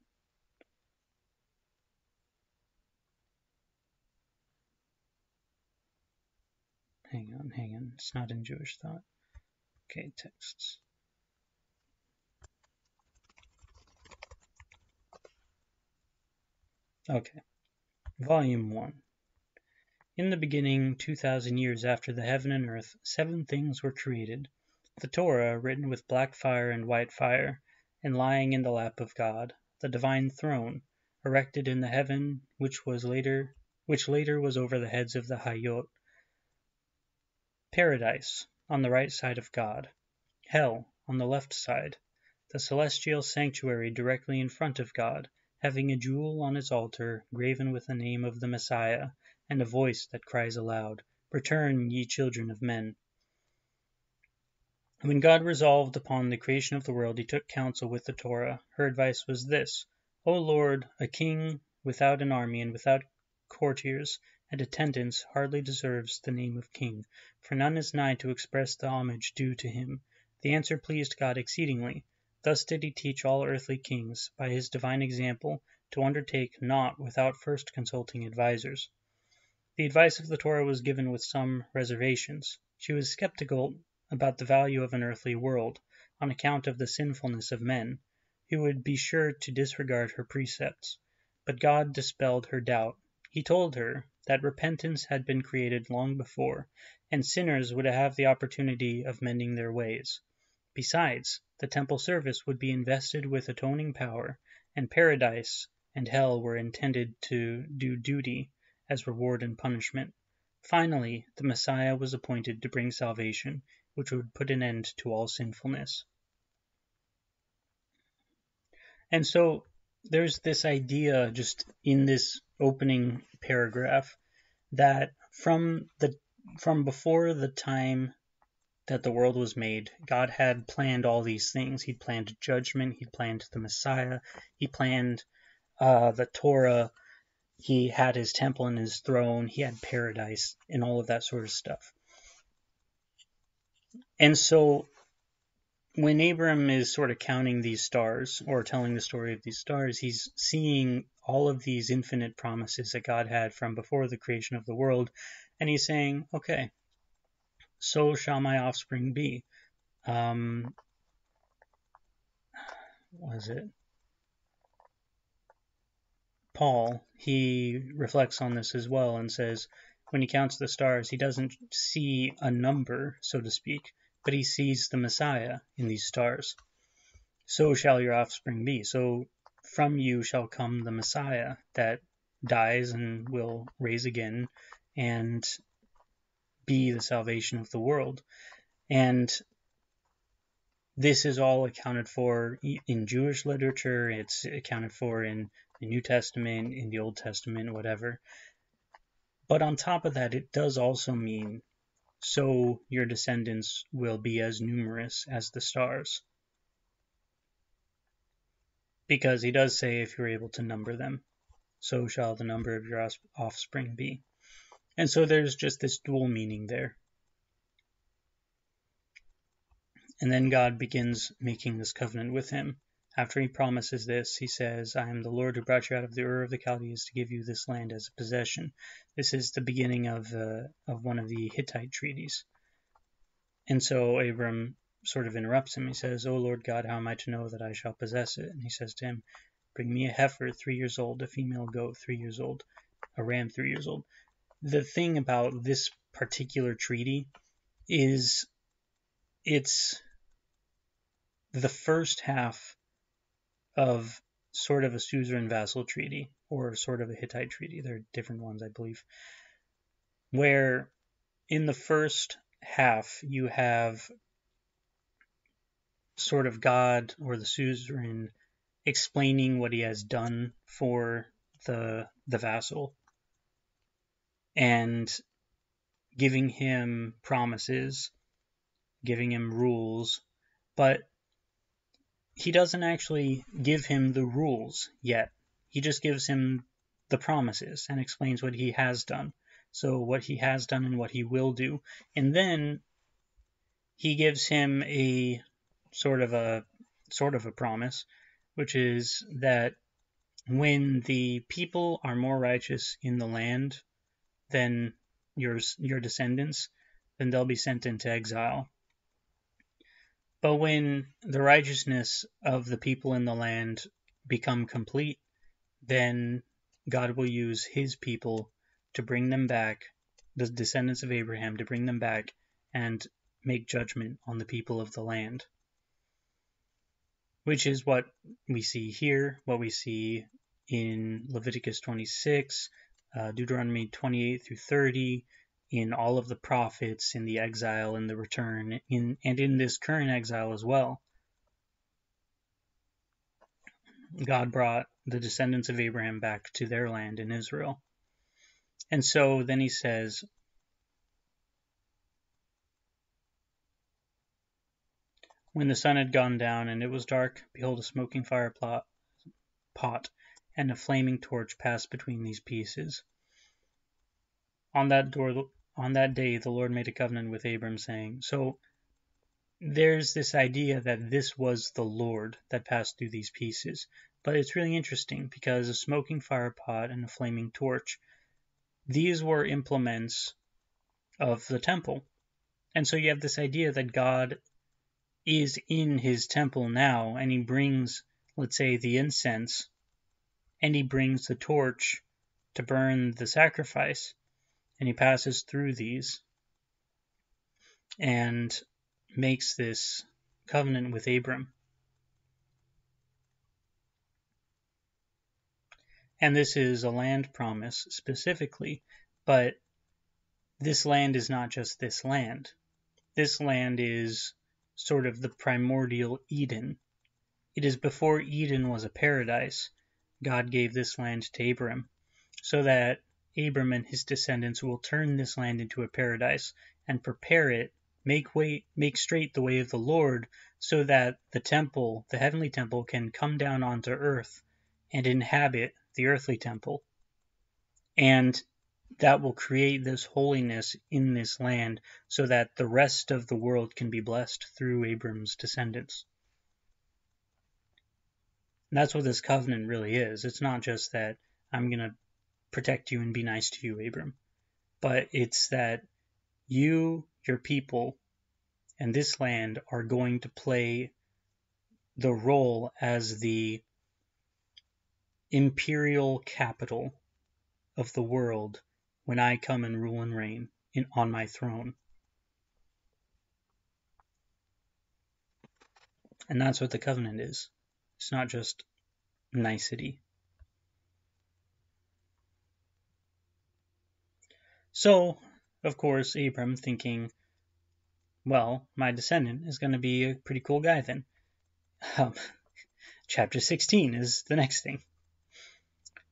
Hang on. It's not in Jewish Thought. Okay, texts. Okay, Volume 1. In the beginning, 2,000 years after the heaven and earth, 7 things were created. The Torah, written with black fire and white fire, and lying in the lap of God, the divine throne, erected in the heaven, which later was over the heads of the Hayot. Paradise, on the right side of God. Hell, on the left side. The celestial sanctuary directly in front of God, having a jewel on its altar graven with the name of the Messiah, and a voice that cries aloud, Return, ye children of men. When God resolved upon the creation of the world, he took counsel with the Torah. Her advice was this: O Lord, a king without an army and without courtiers and attendants hardly deserves the name of king, for none is nigh to express the homage due to him. The answer pleased God exceedingly. Thus did he teach all earthly kings, by his divine example, to undertake naught without first consulting advisers. The advice of the Torah was given with some reservations. She was skeptical about the value of an earthly world, on account of the sinfulness of men, who would be sure to disregard her precepts. But God dispelled her doubt. He told her that repentance had been created long before, and sinners would have the opportunity of mending their ways. Besides, the temple service would be invested with atoning power, and paradise and hell were intended to do duty as reward and punishment. Finally, the Messiah was appointed to bring salvation, which would put an end to all sinfulness. And so there's this idea just in this opening paragraph that from before the time that the world was made, God had planned all these things. He planned judgment, he planned the Messiah, he planned the Torah, he had his temple and his throne, he had paradise, and all of that sort of stuff. And so when Abram is sort of counting these stars, or telling the story of these stars, he's seeing all of these infinite promises that God had from before the creation of the world, and he's saying, okay, so shall my offspring be. Paul, he reflects on this as well and says, when he counts the stars, he doesn't see a number, so to speak, but he sees the Messiah in these stars. So shall your offspring be. So from you shall come the Messiah that dies and will raise again and be the salvation of the world. And this is all accounted for in Jewish literature. It's accounted for in the New Testament, in the Old Testament, whatever. But on top of that, it does also mean, so your descendants will be as numerous as the stars. Because he does say, if you're able to number them, so shall the number of your offspring be. And so there's just this dual meaning there. And then God begins making this covenant with him. After he promises this, he says, I am the Lord who brought you out of the Ur of the Chaldees to give you this land as a possession. This is the beginning of one of the Hittite treaties. And so Abram sort of interrupts him. He says, O Lord God, how am I to know that I shall possess it? And he says to him, bring me a heifer 3 years old, a female goat 3 years old, a ram 3 years old. The thing about this particular treaty is it's the first half of sort of a suzerain vassal treaty, or sort of a Hittite treaty. There are different ones, I believe, where in the first half you have sort of God or the suzerain explaining what he has done for the vassal and giving him promises, giving him rules, but he doesn't actually give him the rules yet. He just gives him the promises and explains what he has done. So what he has done and what he will do. And then he gives him a sort of a promise, which is that when the people are more righteous in the land than your descendants, then they'll be sent into exile. But when the righteousness of the people in the land become complete, then God will use his people to bring them back, the descendants of Abraham, to bring them back and make judgment on the people of the land. Which is what we see here, what we see in Leviticus 26, Deuteronomy 28 through 30, in all of the prophets, in the exile, in the return, and in this current exile as well. God brought the descendants of Abraham back to their land in Israel. And so then he says, when the sun had gone down and it was dark, behold, a smoking fire pot and a flaming torch passed between these pieces. On that day, the Lord made a covenant with Abram, saying, so there's this idea that this was the Lord that passed through these pieces. But it's really interesting because a smoking fire pot and a flaming torch, these were implements of the temple. And so you have this idea that God is in his temple now, and he brings, let's say, the incense, and he brings the torch to burn the sacrifice, and he passes through these and makes this covenant with Abram. And this is a land promise specifically, but this land is not just this land. This land is sort of the primordial Eden. It is before Eden was a paradise. God gave this land to Abram, so that Abram and his descendants will turn this land into a paradise and prepare it, make straight the way of the Lord, so that the temple, the heavenly temple, can come down onto earth and inhabit the earthly temple. And that will create this holiness in this land so that the rest of the world can be blessed through Abram's descendants. And that's what this covenant really is. It's not just that I'm going to protect you and be nice to you, Abram, but it's that you, your people, and this land are going to play the role as the imperial capital of the world when I come and rule and reign on my throne. And that's what the covenant is. It's not just nicety. So, of course, Abram thinking, well, my descendant is going to be a pretty cool guy then. Chapter 16 is the next thing.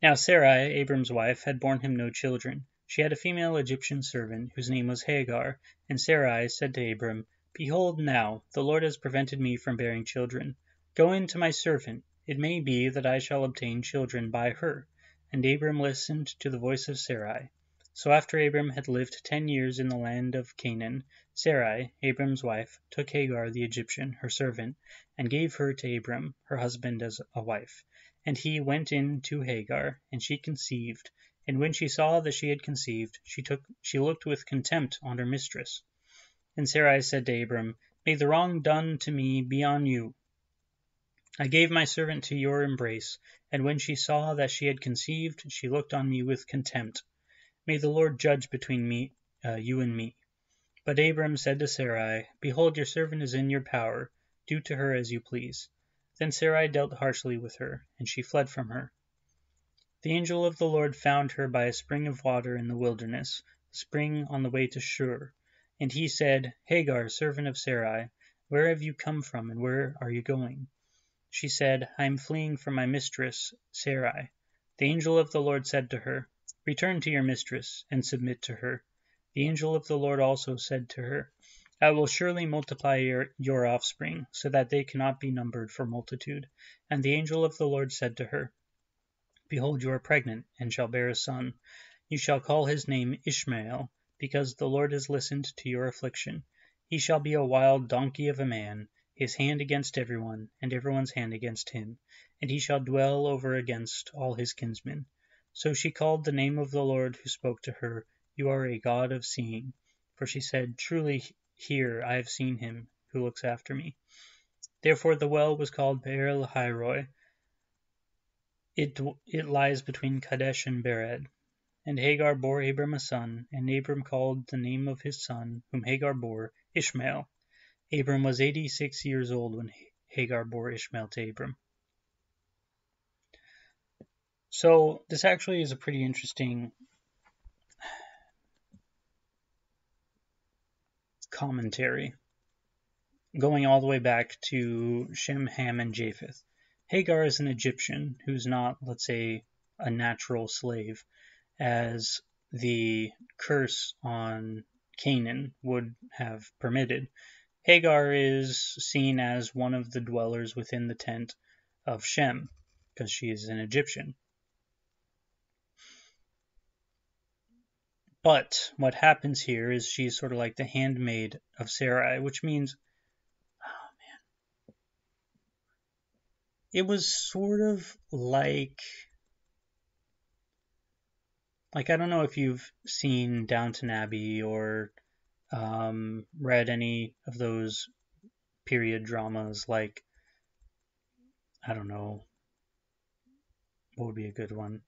Now Sarai, Abram's wife, had borne him no children. She had a female Egyptian servant, whose name was Hagar, and Sarai said to Abram, behold now, the Lord has prevented me from bearing children. Go in to my servant, it may be that I shall obtain children by her. And Abram listened to the voice of Sarai. So after Abram had lived 10 years in the land of Canaan, Sarai, Abram's wife, took Hagar the Egyptian, her servant, and gave her to Abram, her husband, as a wife. And he went in to Hagar, and she conceived. And when she saw that she had conceived, she looked with contempt on her mistress. And Sarai said to Abram, may the wrong done to me be on you. I gave my servant to your embrace, and when she saw that she had conceived, she looked on me with contempt. May the Lord judge between you and me. But Abram said to Sarai, behold, your servant is in your power. Do to her as you please. Then Sarai dealt harshly with her, and she fled from her. The angel of the Lord found her by a spring of water in the wilderness, a spring on the way to Shur. And he said, Hagar, servant of Sarai, where have you come from, and where are you going? She said, I am fleeing from my mistress, Sarai. The angel of the Lord said to her, return to your mistress, and submit to her. The angel of the Lord also said to her, I will surely multiply your offspring, so that they cannot be numbered for multitude. And the angel of the Lord said to her, behold, you are pregnant, and shall bear a son. You shall call his name Ishmael, because the Lord has listened to your affliction. He shall be a wild donkey of a man, his hand against everyone, and everyone's hand against him, and he shall dwell over against all his kinsmen. So she called the name of the Lord who spoke to her, you are a God of seeing. For she said, truly here I have seen him who looks after me. Therefore the well was called Be'er Lahairoi. It lies between Kadesh and Bered. And Hagar bore Abram a son, and Abram called the name of his son, whom Hagar bore, Ishmael. Abram was 86 years old when Hagar bore Ishmael to Abram. So this actually is a pretty interesting commentary, going all the way back to Shem, Ham, and Japheth. Hagar is an Egyptian who's not, let's say, a natural slave, as the curse on Canaan would have permitted. Hagar is seen as one of the dwellers within the tent of Shem, because she is an Egyptian. But what happens here is she's sort of like the handmaid of Sarai, which means, oh man, it was sort of like I don't know if you've seen Downton Abbey or read any of those period dramas, like, I don't know, what would be a good one?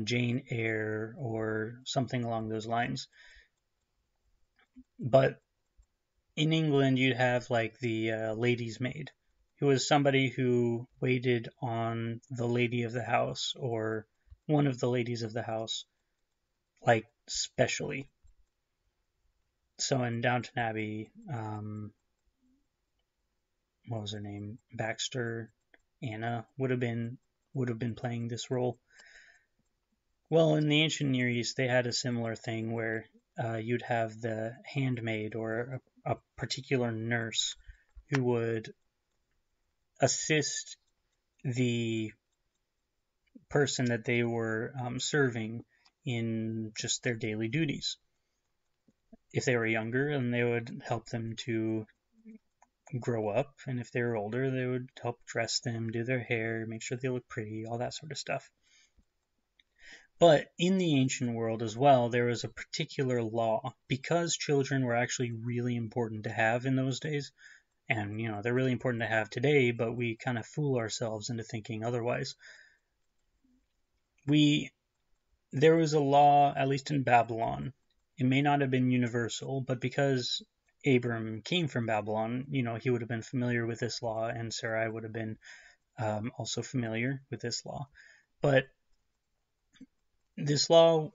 Jane Eyre or something along those lines. But in England, you'd have like the lady's maid, who was somebody who waited on the lady of the house or one of the ladies of the house, like specially. So in Downton Abbey, what was her name? Baxter, Anna would have been playing this role. Well, in the ancient Near East, they had a similar thing where you'd have the handmaid or a particular nurse who would assist the person that they were serving in just their daily duties. If they were younger, then they would help them to grow up, and if they were older, they would help dress them, do their hair, make sure they look pretty, all that sort of stuff. But in the ancient world as well, there was a particular law, because children were actually really important to have in those days, and they're really important to have today, but we kind of fool ourselves into thinking otherwise. There was a law, at least in Babylon. It may not have been universal, but because Abram came from Babylon, he would have been familiar with this law, and Sarai would have been also familiar with this law. But this law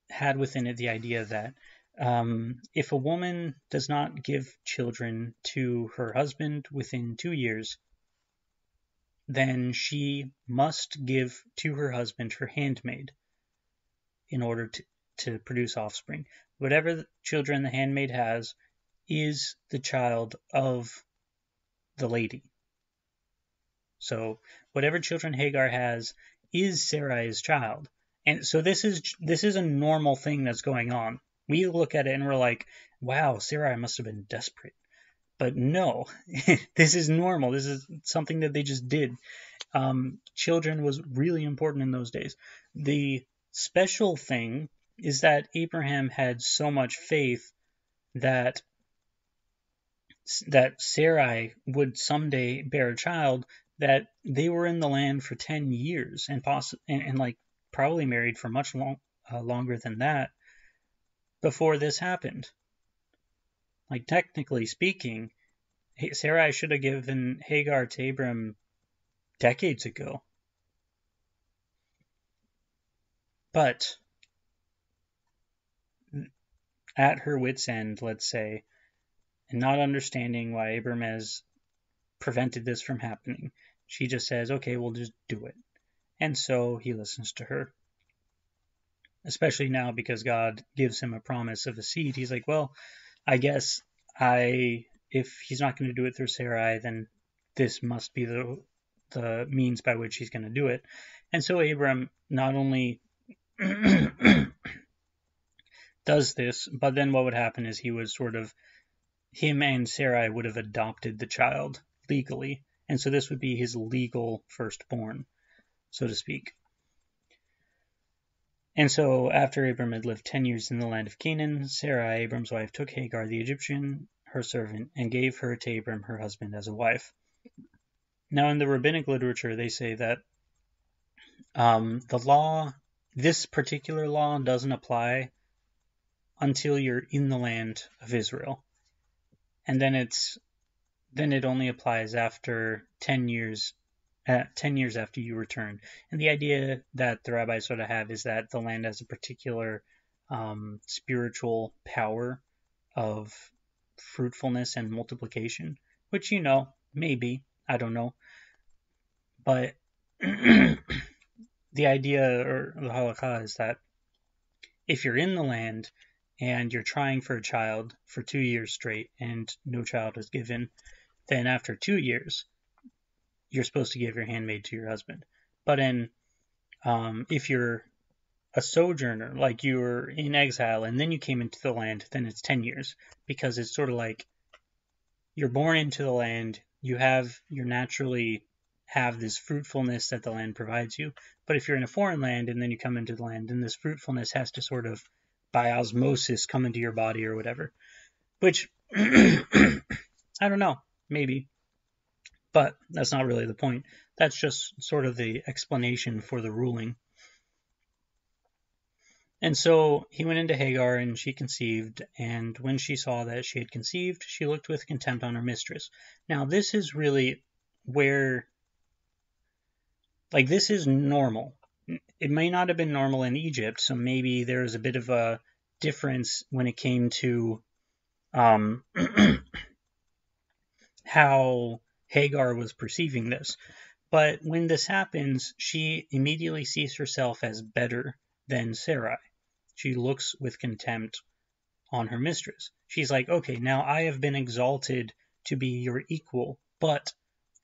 had within it the idea that if a woman does not give children to her husband within 2 years, then she must give to her husband her handmaid in order to produce offspring. Whatever children the handmaid has is the child of the lady. So whatever children Hagar has is Sarai's child. And so this is a normal thing that's going on. We look at it and we're like, wow, Sarai must have been desperate. But no, this is normal. This is something that they just did. Children was really important in those days. The special thing is that Abraham had so much faith that Sarai would someday bear a child, that they were in the land for 10 years and like probably married for much longer than that before this happened. Like, technically speaking, Sarai should have given Hagar to Abram decades ago. But at her wit's end, let's say, and not understanding why Abram has prevented this from happening, she just says, okay, we'll just do it. And so he listens to her. Especially now, because God gives him a promise of a seed. He's like, well, I guess if he's not going to do it through Sarai, then this must be the means by which he's going to do it. And so Abram not only does this, but then what would happen is him and Sarai would have adopted the child legally. And so this would be his legal firstborn, so to speak. And so after Abram had lived 10 years in the land of Canaan, Sarai, Abram's wife, took Hagar the Egyptian, her servant, and gave her to Abram, her husband, as a wife. Now in the rabbinic literature, they say that this particular law doesn't apply until you're in the land of Israel. And then it only applies after 10 years after you return. And the idea that the rabbis sort of have is that the land has a particular spiritual power of fruitfulness and multiplication, which, Maybe. I don't know. But the idea or the halakha is that if you're in the land and you're trying for a child for 2 years straight and no child is given, then after 2 years, you're supposed to give your handmaid to your husband. But if you're a sojourner, like you were in exile and then you came into the land, then it's 10 years, because it's sort of like you're born into the land, you naturally have this fruitfulness that the land provides you. But if you're in a foreign land and then you come into the land, then this fruitfulness has to sort of by osmosis come into your body or whatever. Which I don't know, maybe. But that's not really the point. That's just sort of the explanation for the ruling. And so he went into Hagar, and she conceived, and when she saw that she had conceived, she looked with contempt on her mistress. Now, this is really where, like, this is normal. It may not have been normal in Egypt, so maybe there's a bit of a difference when it came to how Hagar was perceiving this. But when this happens, she immediately sees herself as better than Sarai. She looks with contempt on her mistress. She's like, okay, now I have been exalted to be your equal, but,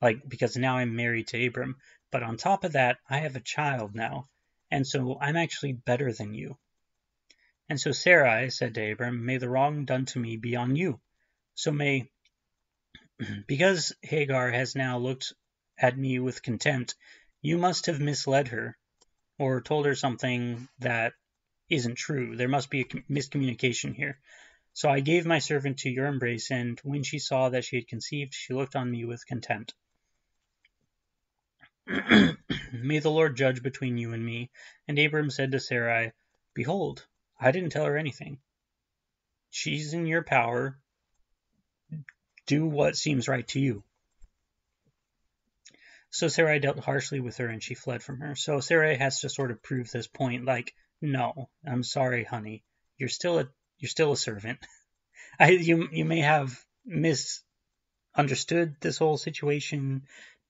like, because now I'm married to Abram, but on top of that, I have a child now, and so I'm actually better than you. And so Sarai said to Abram, may the wrong done to me be on you. So because Hagar has now looked at me with contempt, you must have misled her, or told her something that isn't true. There must be a miscommunication here. So I gave my servant to your embrace, and when she saw that she had conceived, she looked on me with contempt. May the Lord judge between you and me. And Abram said to Sarai, behold, I didn't tell her anything. She's in your power. Do what seems right to you. So Sarai dealt harshly with her, and she fled from her. So Sarai has to sort of prove this point, like, no, I'm sorry, honey. You're still a servant. You may have misunderstood this whole situation.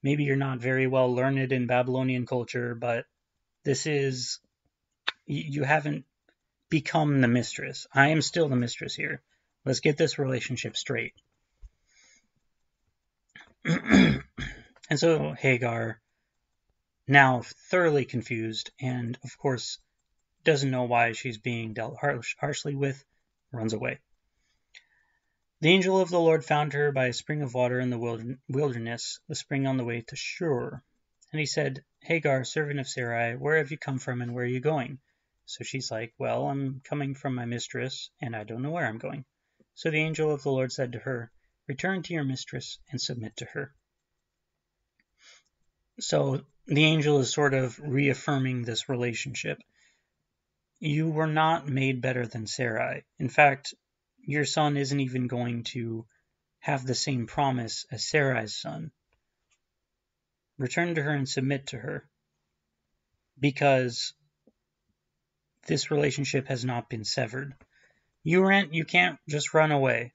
Maybe you're not very well learned in Babylonian culture, but you haven't become the mistress. I am still the mistress here. Let's get this relationship straight. And so Hagar, now thoroughly confused, and of course doesn't know why she's being dealt harshly with, runs away. The angel of the Lord found her by a spring of water in the wilderness, the spring on the way to Shur. And he said, Hagar, servant of Sarai, where have you come from and where are you going? So she's like, well, I'm coming from my mistress, and I don't know where I'm going. So the angel of the Lord said to her, return to your mistress and submit to her. So the angel is sort of reaffirming this relationship. You were not made better than Sarai. In fact, your son isn't even going to have the same promise as Sarai's son. Return to her and submit to her, because this relationship has not been severed. You can't just run away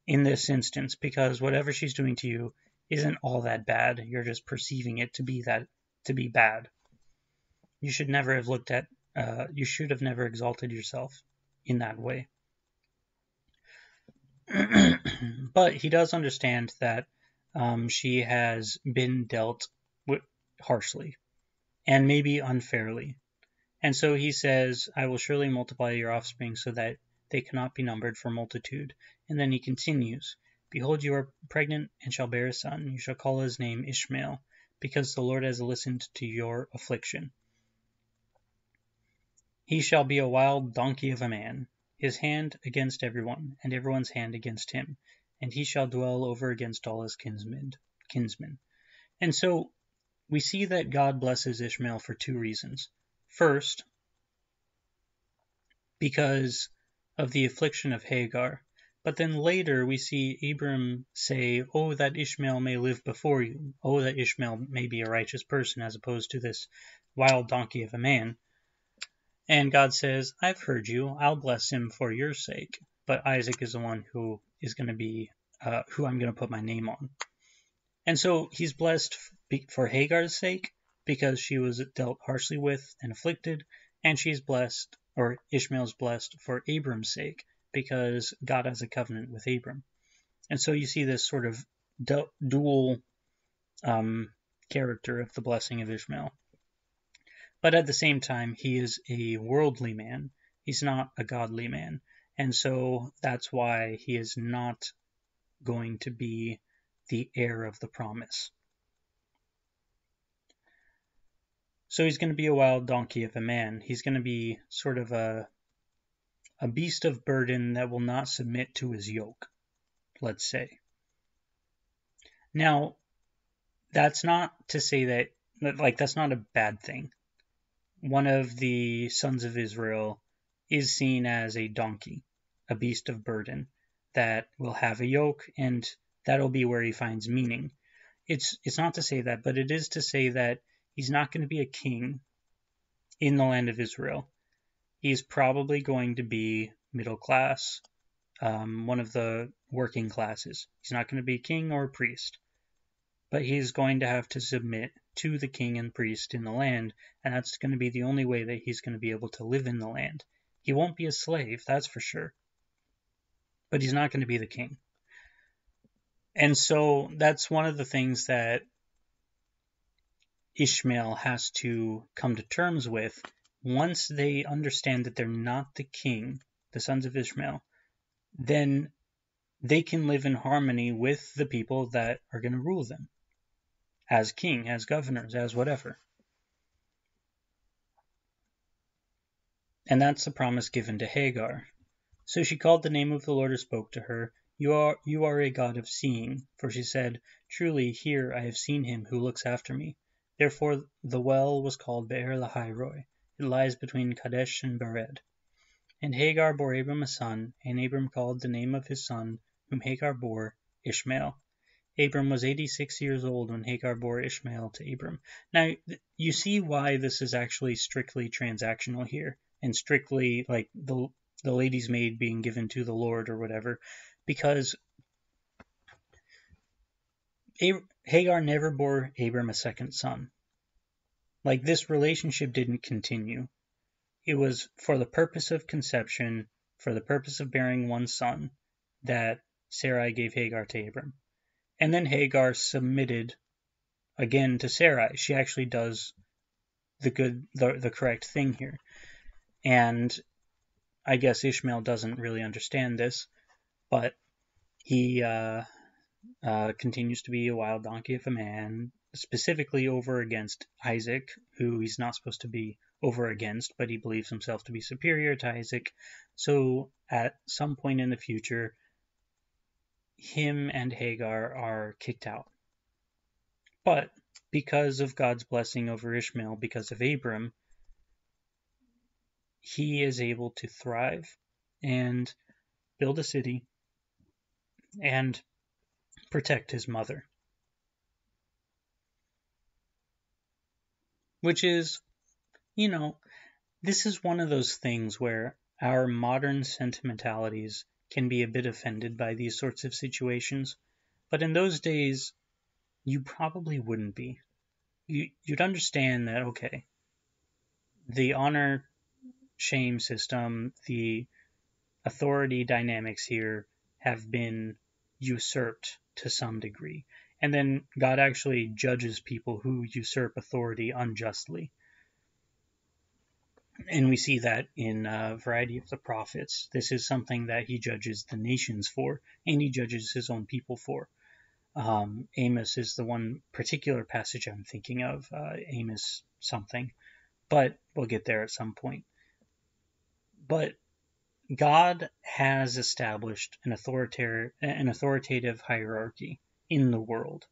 in this instance, because whatever she's doing to you isn't all that bad. You're just perceiving it to be bad. You should never have you should have never exalted yourself in that way. But he does understand that she has been dealt with harshly and maybe unfairly. And so he says, I will surely multiply your offspring so that they cannot be numbered for multitude. And then he continues, behold, you are pregnant and shall bear a son. You shall call his name Ishmael, because the Lord has listened to your affliction. He shall be a wild donkey of a man, his hand against everyone, and everyone's hand against him, and he shall dwell over against all his kinsmen. And so we see that God blesses Ishmael for two reasons. First, because of the affliction of Hagar. But then later we see Abram say, oh, that Ishmael may live before you. Oh, that Ishmael may be a righteous person as opposed to this wild donkey of a man. And God says, I've heard you. I'll bless him for your sake. But Isaac is the one who is going to be, who I'm going to put my name on. And so he's blessed for Hagar's sake because she was dealt harshly with and afflicted, and she's blessed, or Ishmael's blessed for Abram's sake because God has a covenant with Abram. And so you see this sort of dual character of the blessing of Ishmael. But at the same time, he is a worldly man. He's not a godly man. And so that's why he is not going to be the heir of the promise. So he's going to be a wild donkey of a man. He's going to be sort of a beast of burden that will not submit to his yoke, let's say. Now, that's not to say that, like, that's not a bad thing. One of the sons of Israel is seen as a donkey, a beast of burden, that will have a yoke, and that'll be where he finds meaning. It's not to say that, but it is to say that he's not going to be a king in the land of Israel. He's probably going to be middle class, one of the working classes. He's not going to be a king or a priest, but he's going to have to submit to the king and priest in the land, and that's going to be the only way that he's going to be able to live in the land. He won't be a slave, that's for sure, but he's not going to be the king. And so that's one of the things that Ishmael has to come to terms with. Once they understand that they're not the king, the sons of Ishmael, then they can live in harmony with the people that are going to rule them as king, as governors, as whatever. And that's the promise given to Hagar. So she called the name of the Lord who spoke to her. You are a God of seeing. For she said, Truly here I have seen him who looks after me. Therefore the well was called Be'er Lahai-roi. It lies between Kadesh and Bered. And Hagar bore Abram a son, and Abram called the name of his son, whom Hagar bore, Ishmael. Abram was 86 years old when Hagar bore Ishmael to Abram. Now, you see why this is actually strictly transactional here, and strictly like the lady's maid being given to the Lord or whatever, because Hagar never bore Abram a second son. Like, this relationship didn't continue. It was for the purpose of conception, for the purpose of bearing one son, that Sarai gave Hagar to Abram. And then Hagar submitted again to Sarai. She actually does the correct thing here. And I guess Ishmael doesn't really understand this, but he continues to be a wild donkey of a man, specifically over against Isaac, who he's not supposed to be over against, but he believes himself to be superior to Isaac. So at some point in the future, him and Hagar are kicked out. But because of God's blessing over Ishmael, because of Abram, he is able to thrive and build a city and protect his mother. Which is, this is one of those things where our modern sentimentalities can be a bit offended by these sorts of situations. But in those days, you probably wouldn't be. You'd understand that, okay, the honor-shame system, the authority dynamics here have been usurped to some degree. And then God actually judges people who usurp authority unjustly. And we see that in a variety of the prophets. This is something that he judges the nations for, and he judges his own people for. Amos is the one particular passage I'm thinking of, Amos something, but we'll get there at some point. But God has established an authoritative hierarchy in the world.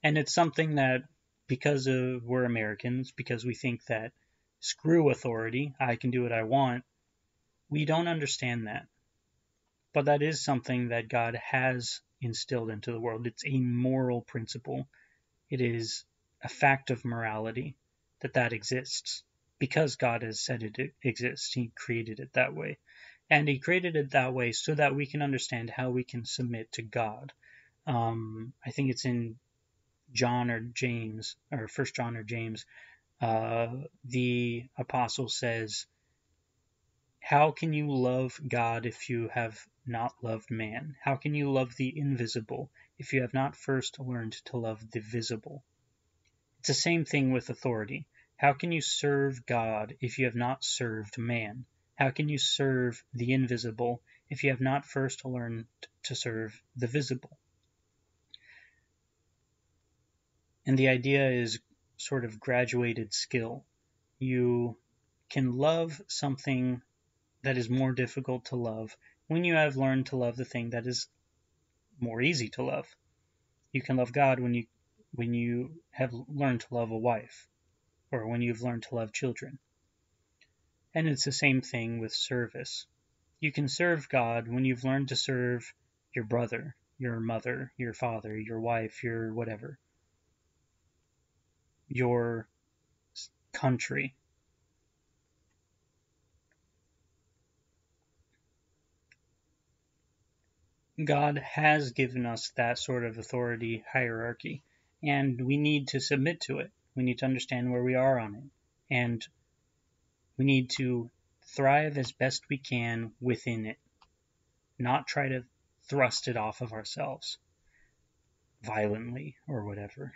And it's something that, because we're Americans, because we think that screw authority, I can do what I want, we don't understand that. But that is something that God has instilled into the world. It's a moral principle. It is a fact of morality that exists because God has said it exists. He created it that way. And he created it that way so that we can understand how we can submit to God. I think it's in John or James, or First John or James, the apostle says, how can you love God if you have not loved man? How can you love the invisible if you have not first learned to love the visible? It's the same thing with authority. How can you serve God if you have not served man? How can you serve the invisible if you have not first learned to serve the visible? And the idea is sort of graduated skill. You can love something that is more difficult to love when you have learned to love the thing that is more easy to love. You can love God when you have learned to love a wife, or when you've learned to love children. And it's the same thing with service. You can serve God when you've learned to serve your brother, your mother, your father, your wife, your whatever, your country. God has given us that sort of authority hierarchy, and we need to submit to it. We need to understand where we are on it, and we need to thrive as best we can within it, not try to thrust it off of ourselves violently or whatever.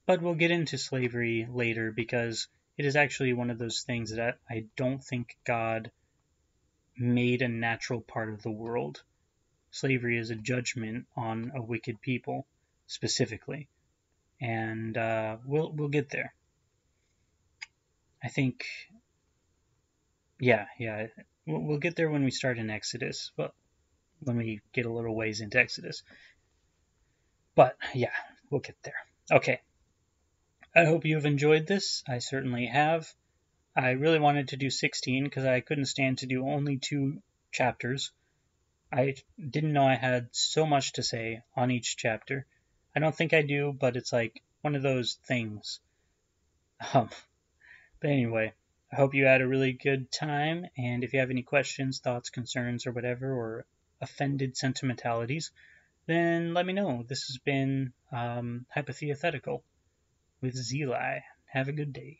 But we'll get into slavery later because it is actually one of those things that I don't think God made a natural part of the world. Slavery is a judgment on a wicked people, specifically. And we'll get there. I think, yeah, we'll get there when we start in Exodus. Well, when we get a little ways into Exodus. But yeah, we'll get there. Okay. I hope you've enjoyed this. I certainly have. I really wanted to do 16 because I couldn't stand to do only 2 chapters. I didn't know I had so much to say on each chapter. I don't think I do, but it's like one of those things. But anyway, I hope you had a really good time, and if you have any questions, thoughts, concerns, or whatever, or offended sentimentalities, then let me know. This has been Hypothetical with Zeli. Have a good day.